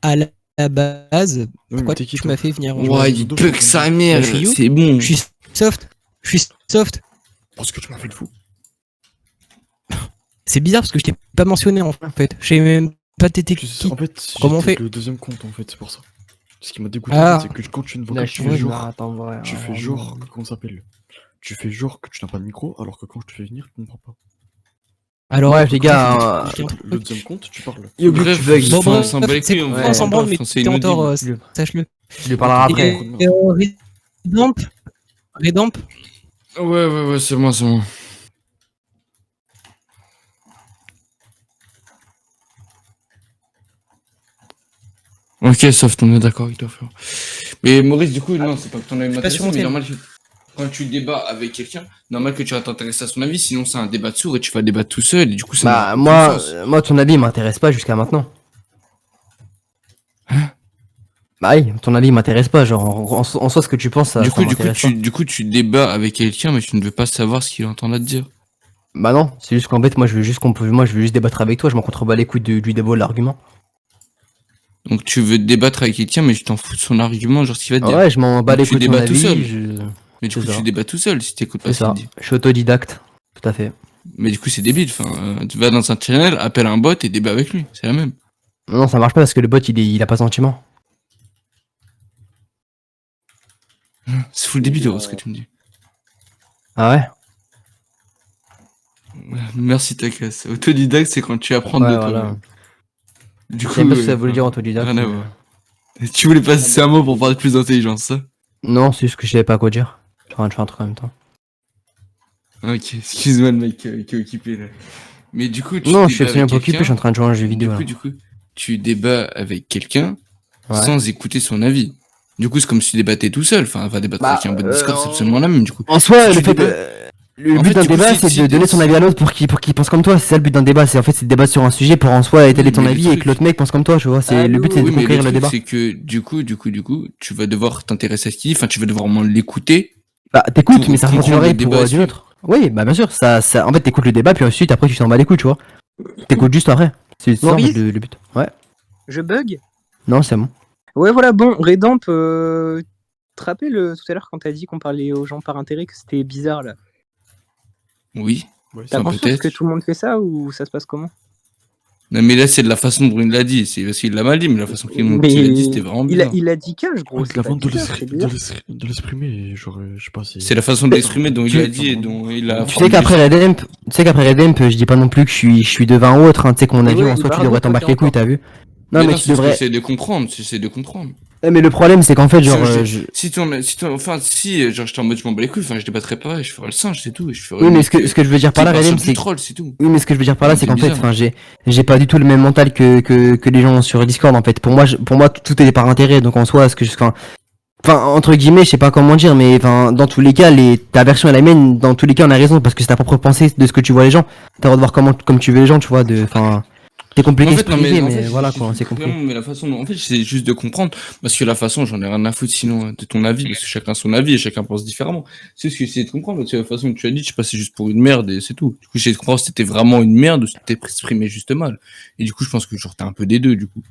À la base, Oui, pourquoi mais t'es qui, tu toi? m'as fait venir Ouais, il peut que sa mère, Je suis you. c'est bon. Je suis soft. Parce que tu m'as fait le fou. C'est bizarre parce que je t'ai pas mentionné en fait. Je sais même pas t'étais qui. En fait, Comment on j'étais fait le deuxième compte en fait, c'est pour ça. Ce qui m'a dégoûté, Ah. c'est que quand tu ne vois Là, que je tu suis fais genre. attends, Tu fais genre. Comment ça s'appelle? Tu fais genre que tu n'as pas de micro, alors que quand je te fais venir, tu ne parles pas. Alors, Bref, les gars, Le deuxième compte, tu parles. Bref, tu bugs. Bon, enfin, bon, on s'en bat les c'est couilles, on quoi, va on s'en branle, mais c'est t'es en tort, inaudible. sache-le. tu lui parleras après. Et, Redamp, Ouais, c'est moi, c'est moi. Ok, Soft, on est d'accord avec toi, frère. Mais Maurice, du coup, non, c'est pas que ton avis pas m'intéresse, sur mon mais thème. normal, quand tu débats avec quelqu'un, normal que tu vas t'intéresser à son avis, sinon c'est un débat de sourd et tu vas débattre tout seul, et du coup, ça Bah n'a aucun sens. moi ton avis m'intéresse pas jusqu'à maintenant. Bah oui, ton avis m'intéresse pas, genre en soi ce que tu penses ça, Du ça coup, m'intéresse pas. tu débats avec quelqu'un, mais tu ne veux pas savoir ce qu'il entend à te dire. Bah non, c'est juste qu'en fait moi je veux juste débattre avec toi, je m'en contrebats les couilles du débat de l'argument. Donc tu veux débattre avec quelqu'un, mais tu t'en fous de son argument, genre ce qu'il va te dire. Ouais, je m'en bats Donc les tu couilles de ton débats tout avis, seul. Mais du coup, C'est ça. tu débats tout seul si t'écoutes pas C'est ce ça. qu'il dit. Je suis autodidacte. Tout à fait. Mais du coup, c'est débile. Enfin, tu vas dans un channel, appelle un bot et débat avec lui. C'est la même. Non, ça marche pas parce que le bot, il a pas sentiment. C'est full débile, ce que tu me dis. Ah ouais? Merci ta casse. Autodidacte, c'est quand tu apprends Ouais, de voilà. toi-même. Du Je sais pas ce que ça voulait dire enfin, autodidacte. rien à mais- voir. Tu voulais passer un mot pour parler de plus d'intelligence, ça? Non, c'est juste que je savais pas quoi dire. Je suis en train de faire un truc en même temps. Ok, excuse-moi le mec qui est occupé là. Mais du coup, tu Non, débats je suis absolument avec pas occupé, quelqu'un, je suis en train de jouer à un jeu vidéo. Du coup, tu débats avec quelqu'un Ouais. sans écouter son avis. Du coup, c'est comme si tu débattais tout seul. Enfin, va débattre avec un bot Discord, c'est absolument la même, du coup. En soi, Si le tu fait débats- le En but fait, d'un du coup, débat, si- c'est si- de donner son avis à l'autre pour qu'il pense comme toi. C'est ça le but d'un débat. C'est en fait, c'est de débattre sur un sujet pour en soi étaler ton mais le avis et truc- que l'autre mec pense comme toi. Tu vois, c'est le but, c'est de Oui, mais conquérir le le truc, débat. c'est que du coup, tu vas devoir t'intéresser à ce qu'il dit. Enfin, tu vas devoir vraiment l'écouter. Bah, t'écoutes, pour mais ça comprendre change une oreille le pour débat d'une autre. Oui, bah bien sûr. En fait, t'écoutes le débat, puis ensuite, après, tu t'en bats les couilles, tu vois. T'écoutes juste après. C'est ça en fait, Maurice le but. Ouais. Je bug. Non, c'est bon. Ouais, voilà, bon, Redamp, te rappelles tout à l'heure quand t'as dit qu'on parlait aux gens par intérêt que c'était bizarre là? Oui. T'as Enfin, conscience peut-être. que tout le monde fait ça ou ça se passe comment? Non, mais là, c'est de la façon dont il l'a dit. C'est parce qu'il l'a mal dit, mais la façon qu'il l'a dit, c'était vraiment bizarre. Il a dit cage, gros. Ouais, c'est la pas vente de bizarre, c'est bizarre. l'exprimer, genre, je sais pas si. C'est la façon d'exprimer dont il l'a dit et dont il a. Tu sais qu'après Redemp, je dis pas non plus que je suis devin ou autre. Hein. Tu sais qu'on a Mais vu ouais, en soi, bah, tu devrais t'en toi, battre les couilles, t'as vu? Non, mais tu c'est ce que devrais. j'essaie de comprendre. J'essaie de comprendre. Mais le problème, c'est qu'en fait, genre. Si genre, j'étais en mode, je m'en bats les couilles, enfin, je débattrais pas, je ferais le singe, c'est tout. Oui, mais ce que je veux dire par là, Redem, c'est. c'est tout. Oui, mais ce que je veux dire par là, c'est C'est qu'en fait, bizarre. enfin, j'ai pas du tout le même mental que les gens ont sur Discord, en fait. Pour moi, tout est par intérêt, donc en soi, enfin, entre guillemets, je sais pas comment dire, mais enfin, dans tous les cas, ta version et la mienne, dans tous les cas, on a raison, parce que c'est ta propre pensée de ce que tu vois les gens. T'as le droit de voir comme tu veux les gens, tu vois, enfin. C'est compliqué En de fait, se non, priver, en mais fait, voilà, quoi, c'est compliqué. Mais la façon dont, en fait, c'est juste de comprendre. Parce que la façon, j'en ai rien à foutre sinon de ton avis, parce que chacun a son avis et chacun pense différemment. C'est ce que j'essaie de comprendre, parce que la façon que tu as dit, je passais juste pour une merde et c'est tout. Du coup, j'essaie de comprendre si t'étais vraiment une merde ou si t'étais exprimé juste mal. Et du coup, je pense que genre, t'es un peu des deux, du coup.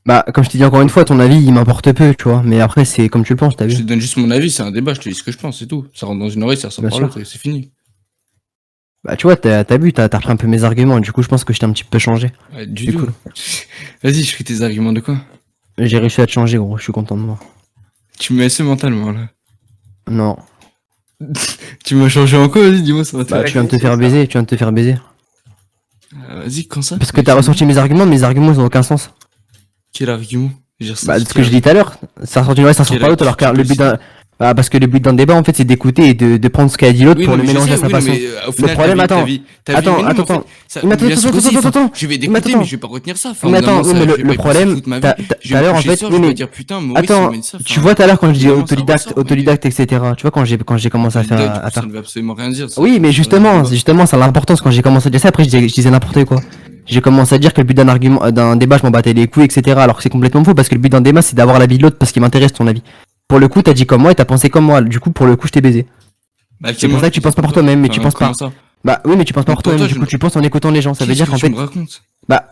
Bah, comme je t'ai dit encore une fois, ton avis, il m'importe peu, tu vois, mais après, c'est comme tu le penses, t'as vu. Je te donne juste mon avis, c'est un débat, je te dis ce que je pense, c'est tout. Ça rentre dans une oreille, ça ressort Bien par sûr. l'autre et c'est fini. Bah, tu vois, t'as vu, t'as repris un peu mes arguments, du coup, je pense que je t'ai un petit peu changé. Ouais, du C'est tout. cool. Vas-y, je fais tes arguments de quoi? J'ai réussi à te changer, gros, je suis content de moi. Tu me laisses mentalement, là. Non. Tu m'as changé en quoi? Vas-y, dis-moi, ça va Bah, tu viens de te faire baiser, tu viens de te faire baiser. Vas-y, quand ça? Parce que t'as ressorti mes arguments ils ont aucun sens. Quel argument? Bah, ce que je dis tout à l'heure, ça ressort d'une oreille, ça ressort Quel par l'autre, alors que argument le but d'un. Bah, parce que le but d'un débat, en fait, c'est d'écouter et de prendre ce qu'a dit l'autre Oui, pour non, le mais je mélanger sais, à sa oui, non, façon. mais, au Le final, problème, ta attends. vie, Attends, mais non, mais en attends, fait, attends. ça- Mais attends, bien sûr attends, aussi, attends, enfin, attends. Je vais Mais d'écouter, attends. mais je vais pas retenir ça. Enfin, Mais au bout d'un attends, moment, oui, mais ça, je vais le pas y penser problème, toute ma vie. tout Je vais à me l'heure, en coucher fait, le soir, oui, je vais mais. dire putain, Maurice, il Attends, m'a dit ça. tu vois tout à l'heure quand je dis Évidemment, ça ressort, autodidacte, etc. Tu vois, quand j'ai commencé à faire. Ça ne veut absolument rien dire. ça. Oui, mais justement, c'est l'importance. Quand j'ai commencé à dire ça, après, je disais n'importe quoi. J'ai commencé à dire que le but d'un débat, je m'en battais les couilles, etc. Alors que c'est complètement faux, parce que le but d'un débat, c'est d'avoir l'avis de l'autre, parce qu'il m'intéresse ton avis. Pour le coup, t'as dit comme moi et t'as pensé comme moi. Du coup, pour le coup, je t'ai baisé. Bah, C'est pour ça que tu penses pas pour toi-même, mais tu penses pas. Ça. Bah oui, mais tu penses pas pour toi-même. Du coup, tu penses en écoutant les gens. Ça veut dire qu'en fait. me racontes Bah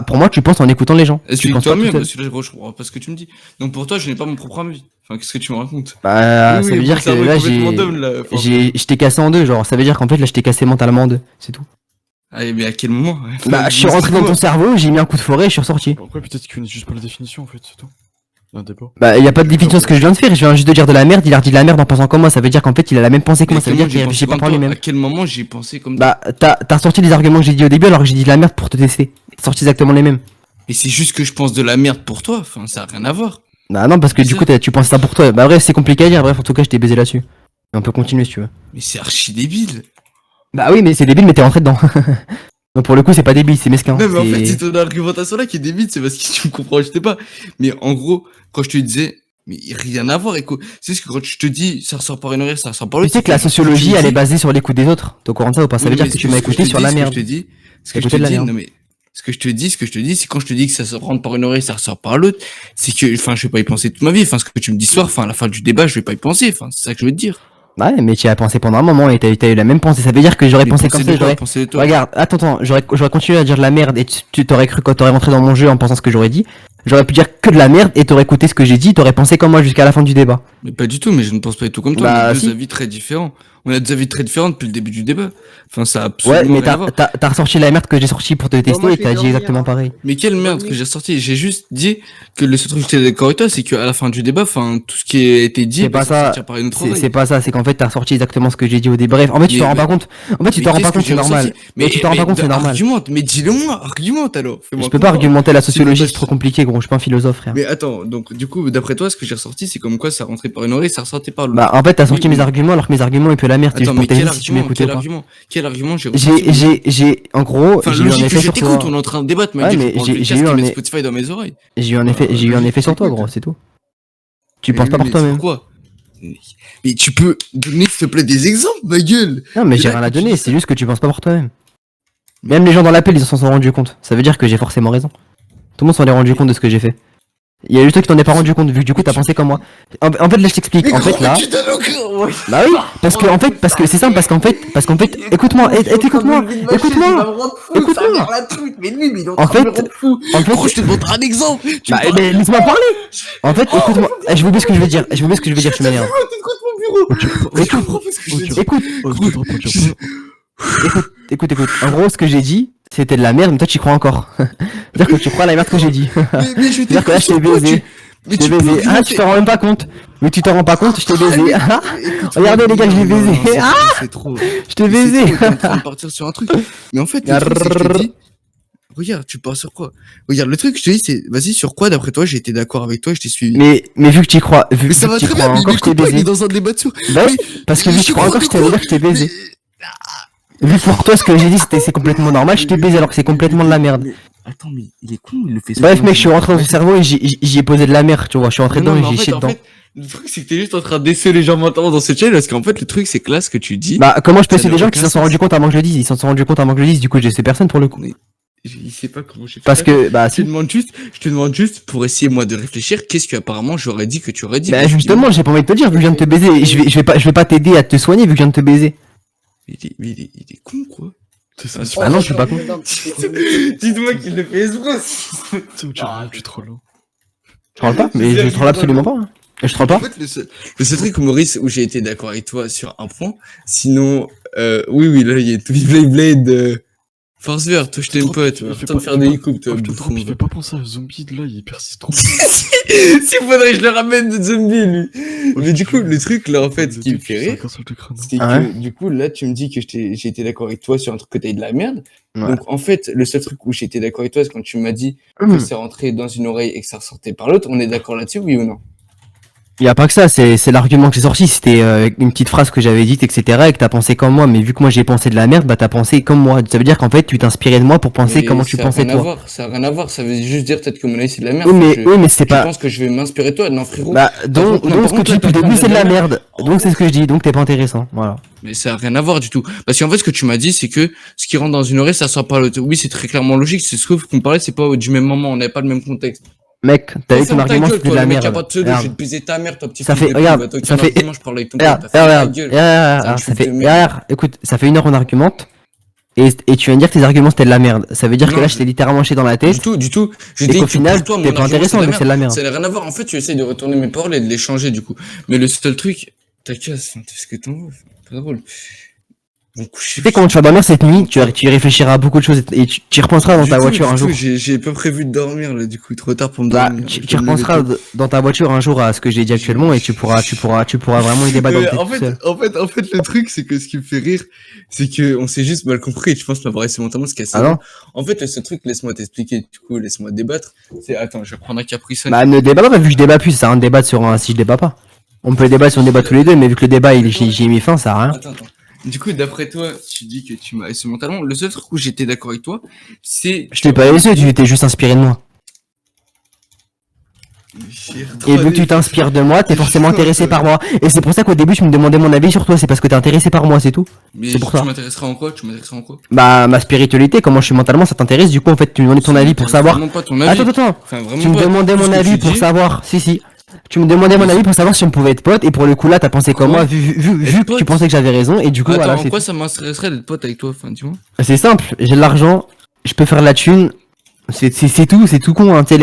pour moi, tu penses en écoutant les gens. Tu penses pas Explique-toi tout mieux, seul. parce que là, je comprends pas ce que tu me dis. Donc pour toi, je n'ai pas mon propre avis. Enfin, qu'est-ce que tu me racontes? Bah Oui, ça veut oui, dire mon que cerveau est là, complètement dumb, là. Enfin, je t'ai cassé en deux. Genre, ça veut dire qu'en fait, là, je t'ai cassé mentalement en deux. C'est tout. Allez, mais à quel moment? Bah, je suis rentré dans ton cerveau, j'ai mis un coup de forêt et je suis ressorti. Après, peut-être qu'il connaît juste pas la définition en fait, c'est tout. Un débat. Bah, y a pas de définition de ce que je viens de faire, je viens juste de dire de la merde, il a dit de la merde en pensant comme moi, ça veut dire qu'en fait il a la même pensée que moi, ça veut dire qu'il réfléchit pas par lui-même. À quel moment j'ai pensé comme Bah, t'as sorti les arguments que j'ai dit au début alors que j'ai dit de la merde pour te tester. T'as sorti exactement les mêmes. Et c'est juste que je pense de la merde pour toi, enfin, ça a rien à voir. Bah, non, parce que du coup, tu penses ça pour toi. Bah, bref, c'est compliqué à dire, bref, en tout cas, je t'ai baisé là-dessus. On peut continuer si tu veux. Mais c'est archi débile. Bah, oui, mais c'est débile, mais t'es rentré dedans. Donc, pour le coup, c'est pas débile, c'est mesquin. Non, mais en fait, c'est ton argumentation là qui est débile, c'est parce que tu me comprends, je sais pas. Mais en gros, quand je te disais, mais rien à voir, écho. C'est ce que quand je te dis, ça ressort par une oreille, ça ressort par Tu l'autre. sais que la sociologie, elle est basée sur l'écoute des autres. T'es au courant de ça ou pas? Ça veut dire que tu m'as écouté sur la merde. Ce que je te dis, non mais, ce que je te dis, c'est quand je te dis que ça se rentre par une oreille, ça ressort par l'autre, c'est que, enfin, je vais pas y penser toute ma vie. Enfin, ce que tu me dis ce soir, enfin, à la fin du débat, je vais pas y penser. Enfin, c'est ça que je veux te dire. Ouais, mais tu y as pensé pendant un moment et t'as eu la même pensée. Ça veut dire que j'aurais pensé comme ça, j'aurais. Pensé de toi. Regarde, attends, j'aurais continué à dire de la merde et tu t'aurais cru quand t'aurais rentré dans mon jeu en pensant ce que j'aurais dit. J'aurais pu dire que de la merde et t'aurais écouté ce que j'ai dit, t'aurais pensé comme moi jusqu'à la fin du débat. Mais pas du tout, mais je ne pense pas du tout comme toi. Bah, On a deux si. avis très différents. On a deux avis très différents depuis le début du débat. Enfin, ça a absolument Ouais, mais rien à voir. t'as ressorti la merde que j'ai sorti pour te tester moi, et je t'as vais dit dormir, exactement hein. pareil. Mais quelle merde que j'ai sorti. J'ai juste dit que le seul truc que j'étais d'accord avec toi, c'est qu'à la fin du débat, enfin, tout ce qui a été dit, C'est pas ça. sortir par une autre C'est oreille. pas ça, c'est qu'en fait t'as ressorti exactement ce que j'ai dit au débrief. En fait, tu Mais- t'en rends pas compte. En fait, tu Mais t'en rends qu'est-ce pas que compte, c'est j'ai normal. ressorti Mais tu t'en rends pas compte, c'est normal. Argumente, mais dis-le-moi, argumente alors. Je peux pas argumenter la sociologie, c'est trop compliqué, gros. Je suis pas un philosophe, frère. Mais attends, donc du coup, d'après toi, ce que j'ai ressorti, c'est comme quoi ça rentrait par une oreille, ça ressortait par l'autre. Bah, en fait, t'as sorti Oui, mes oui. arguments alors que mes arguments, ils puent la merde. C'est Attends, juste mais pour quel tester si tu m'écoutes ou pas. Quel argument j'ai ressorti J'ai, en gros, Enfin, j'ai eu un logique que effet je sur t'écoute, toi. on est en train de débattre, mais Ouais, dis, mais je prends j'ai le eu casque et un mets é- Spotify dans mes oreilles. J'ai eu un effet sur toi, gros, c'est tout. Tu Mais penses oui, pas pour mais toi-même. sur quoi Mais tu peux donner, s'il te plaît, des exemples, ma gueule. Non, mais j'ai là, rien à quand tu donner, dis c'est ça- juste que tu penses pas pour toi-même. Même les gens dans l'appel, ils s'en sont rendus compte. Ça veut dire que j'ai forcément raison. Tout le monde s'en est rendu compte de ce que j'ai fait. Il y a juste toi qui t'en es pas rendu compte, vu que du coup t'as pensé comme moi. En fait, là je t'explique. En fait, là. Bah oui, parce que c'est simple, parce qu'en fait, écoute-moi, écoute-moi. Mais lui, il est en En train de me fait, rendre fou. Gros, je te demanderai un exemple. bah, mais laisse-moi parler. En fait, écoute-moi. J'ai oublié ce que je veux dire. Je te m'énerve. Écoute. En gros, ce que j'ai dit, c'était de la merde, mais toi tu crois encore. C'est-à-dire que tu crois à la merde que j'ai dit. Mais je C'est-à-dire que là, je t'ai baisé. Mais Je t'ai tu peux baisé. Ah, argumenter. tu t'en rends même pas compte. Mais tu t'en rends pas compte, je t'ai baisé. Regardez les gars, je l'ai baisé. Ah, C'est trop. je t'ai baisé. T'es en train de partir sur un truc. Mais en fait, le truc, c'est que je te dis. Regarde, tu pars sur quoi? Regarde, le truc, je te dis, c'est, vas-y, sur quoi, d'après toi, j'ai été d'accord avec toi et je t'ai suivi. Mais vu que tu y crois, vu Mais ça que va tu très crois bien, mais encore, je t'ai écoute pas, il est baisé. dans un débat de sourds. Bah oui, Mais- parce que vu que tu crois encore, je t'ai crois dire que je t'ai baisé. Mais- Vu que pour toi, ce que j'ai dit, c'est complètement normal, je t'ai baisé alors que c'est complètement de la merde. Attends, mais il est con, il le fait Bref, mec, je suis rentré dans ton cerveau et j'y ai posé de la merde, tu vois. Je suis rentré dedans et j'ai chié dedans. Le truc, c'est que t'es juste en train de déceler les gens maintenant dans cette chaîne parce qu'en fait, le truc, c'est que là, ce que tu dis. Bah, comment je peux ça essayer n'a des gens qui aucun s'en sont sens. rendus compte avant que je le dise? Ils s'en sont rendus compte avant que je le dise, du coup, j'ai ces personnes pour le coup. Il sait pas comment j'ai fait. Parce ça. que, bah, Je te si. demande juste pour essayer, moi, de réfléchir, qu'est-ce que apparemment j'aurais dit que tu aurais dit. Bah, justement, j'ai pas envie de te dire, vu que je viens de te baiser. Je vais pas t'aider à te soigner, vu que je viens de te baiser. Il est con, quoi. Ah non, je suis pas con. Dites-moi qu'il le fait exprès. Tu trolles. Je troll pas, mais je troll absolument pas. Je troll pas. En fait, le seul truc, Maurice, où j'ai été d'accord avec toi sur un point, sinon, oui, là, il y a tout Blade, Force Vert, toi, je t'aime pas, tu vas en faire des coupes, toi, Je te bouffon. trompe, il fait pas penser à zombie de là, il persiste trop. S'il faudrait que je le ramène de zombie, lui. Mais du coup, le truc, là, en fait, ce qui me fait rire, c'est Ah ouais que, du coup, là, tu me dis que j'ai été d'accord avec toi sur un truc que t'as eu de la merde. Ouais. Donc, en fait, le seul truc où j'ai été d'accord avec toi, c'est quand tu m'as dit que Mmh. c'est rentré dans une oreille et que ça ressortait par l'autre. On est d'accord là-dessus, oui ou non? Y a pas que ça, c'est l'argument que j'ai sorti, c'était une petite phrase que j'avais dite, etc. et que t'as pensé comme moi, mais vu que moi j'ai pensé de la merde, bah t'as pensé comme moi. Ça veut dire qu'en fait tu t'inspirais de moi pour penser Mais comment tu ça a pensais rien à toi. voir, ça a rien à voir, ça veut juste dire peut-être que mon avis c'est de la merde. Oui mais c'est Je pas... pense que je vais m'inspirer de toi, non frérot. Bah donc par ce que contre, tu là, dis depuis t'es le en train début de c'est de la dire merde. Donc c'est ce que je dis, donc t'es pas intéressant, voilà. Mais ça a rien à voir du tout. Parce qu'en fait ce que tu m'as dit c'est que ce qui rentre dans une oreille ça sort par l'autre. Oui c'est très clairement logique, c'est ce qu'on parlait, c'est pas du même moment, on n'avait pas le même contexte. Mec, t'as vu ton Ferme ta argument gueule, c'était de toi, la le mec, merde. y a pas de pseudo, je Regarde. vais te baiser ta mère, toi petit Ça fils fait, de regarde, pute, va te ça tenir fait... dimanche, je parle avec ton pote, t'as fait ta Regarde, gueule. ça fait... Écoute, ça fait 1 heure on argumente, et tu viens de dire que tes arguments c'était de la merde. Ça veut dire que Non, là je t'ai littéralement chié dans la tête. Du tout. Je Et dis qu'au que final, pour toi, mon t'es pas argument, intéressant, donc c'est de la merde. Ça n'a rien à voir. En fait, tu essayes de retourner mes paroles et de les changer, du coup. Mais le seul truc, t'as qu'à, c'est ce que t'en veux. C'est pas drôle. Donc, Tu sais comment tu vas dormir cette nuit, tu y réfléchiras à beaucoup de choses et tu y repenseras dans ta voiture un jour. J'ai pas prévu de dormir, là, du coup, trop tard pour me Bah, dormir. tu repenseras dans ta voiture un jour à ce que j'ai dit actuellement et tu pourras vraiment y débattre dans ta tête en tout seul. fait, le truc, c'est que ce qui me fait rire, c'est que on s'est juste mal compris. Je pense m'avoir essayé mentalement, ce qui est assez Ah non? drôle. En fait, le seul truc, laisse-moi t'expliquer, du coup, laisse-moi débattre. C'est, attends, je vais prendre un Capri Sun. Bah, ne débat pas, vu que je débat plus, ça sert à rien de débattre sur un si je débat pas. On peut débattre si on débat tous les deux, mais vu que le débat, j'ai mis fin, ça sert à rien. Attends. Du coup, d'après toi, tu dis que tu m'as essayé mentalement. Le seul truc où j'étais d'accord avec toi, c'est... Je t'ai pas laissé, tu t'es juste inspiré de moi. Et vu que tu t'inspires de moi, t'es forcément intéressé par moi. Et c'est pour ça qu'au début, tu me demandais mon avis sur toi, c'est parce que t'es intéressé par moi, c'est tout. Mais C'est pour ça. tu m'intéresserais en quoi? Bah, ma spiritualité, comment je suis mentalement, ça t'intéresse. Du coup, en fait, tu me demandais ton avis pour savoir. Vraiment pas ton avis. Attends. Enfin, vraiment Tu me pas. demandais Tout mon ce que avis tu pour dis- savoir. Si. Tu me demandais mon avis pour savoir si on pouvait être potes. Et pour le coup, là, t'as pensé comme moi, vu que tu pensais que j'avais raison. Et du coup, Attends, voilà. en quoi ça m'intéresserait d'être pote avec toi? Enfin, dis-moi. C'est simple. J'ai de l'argent. Je peux faire de la thune. C'est tout con, hein. Tu sais,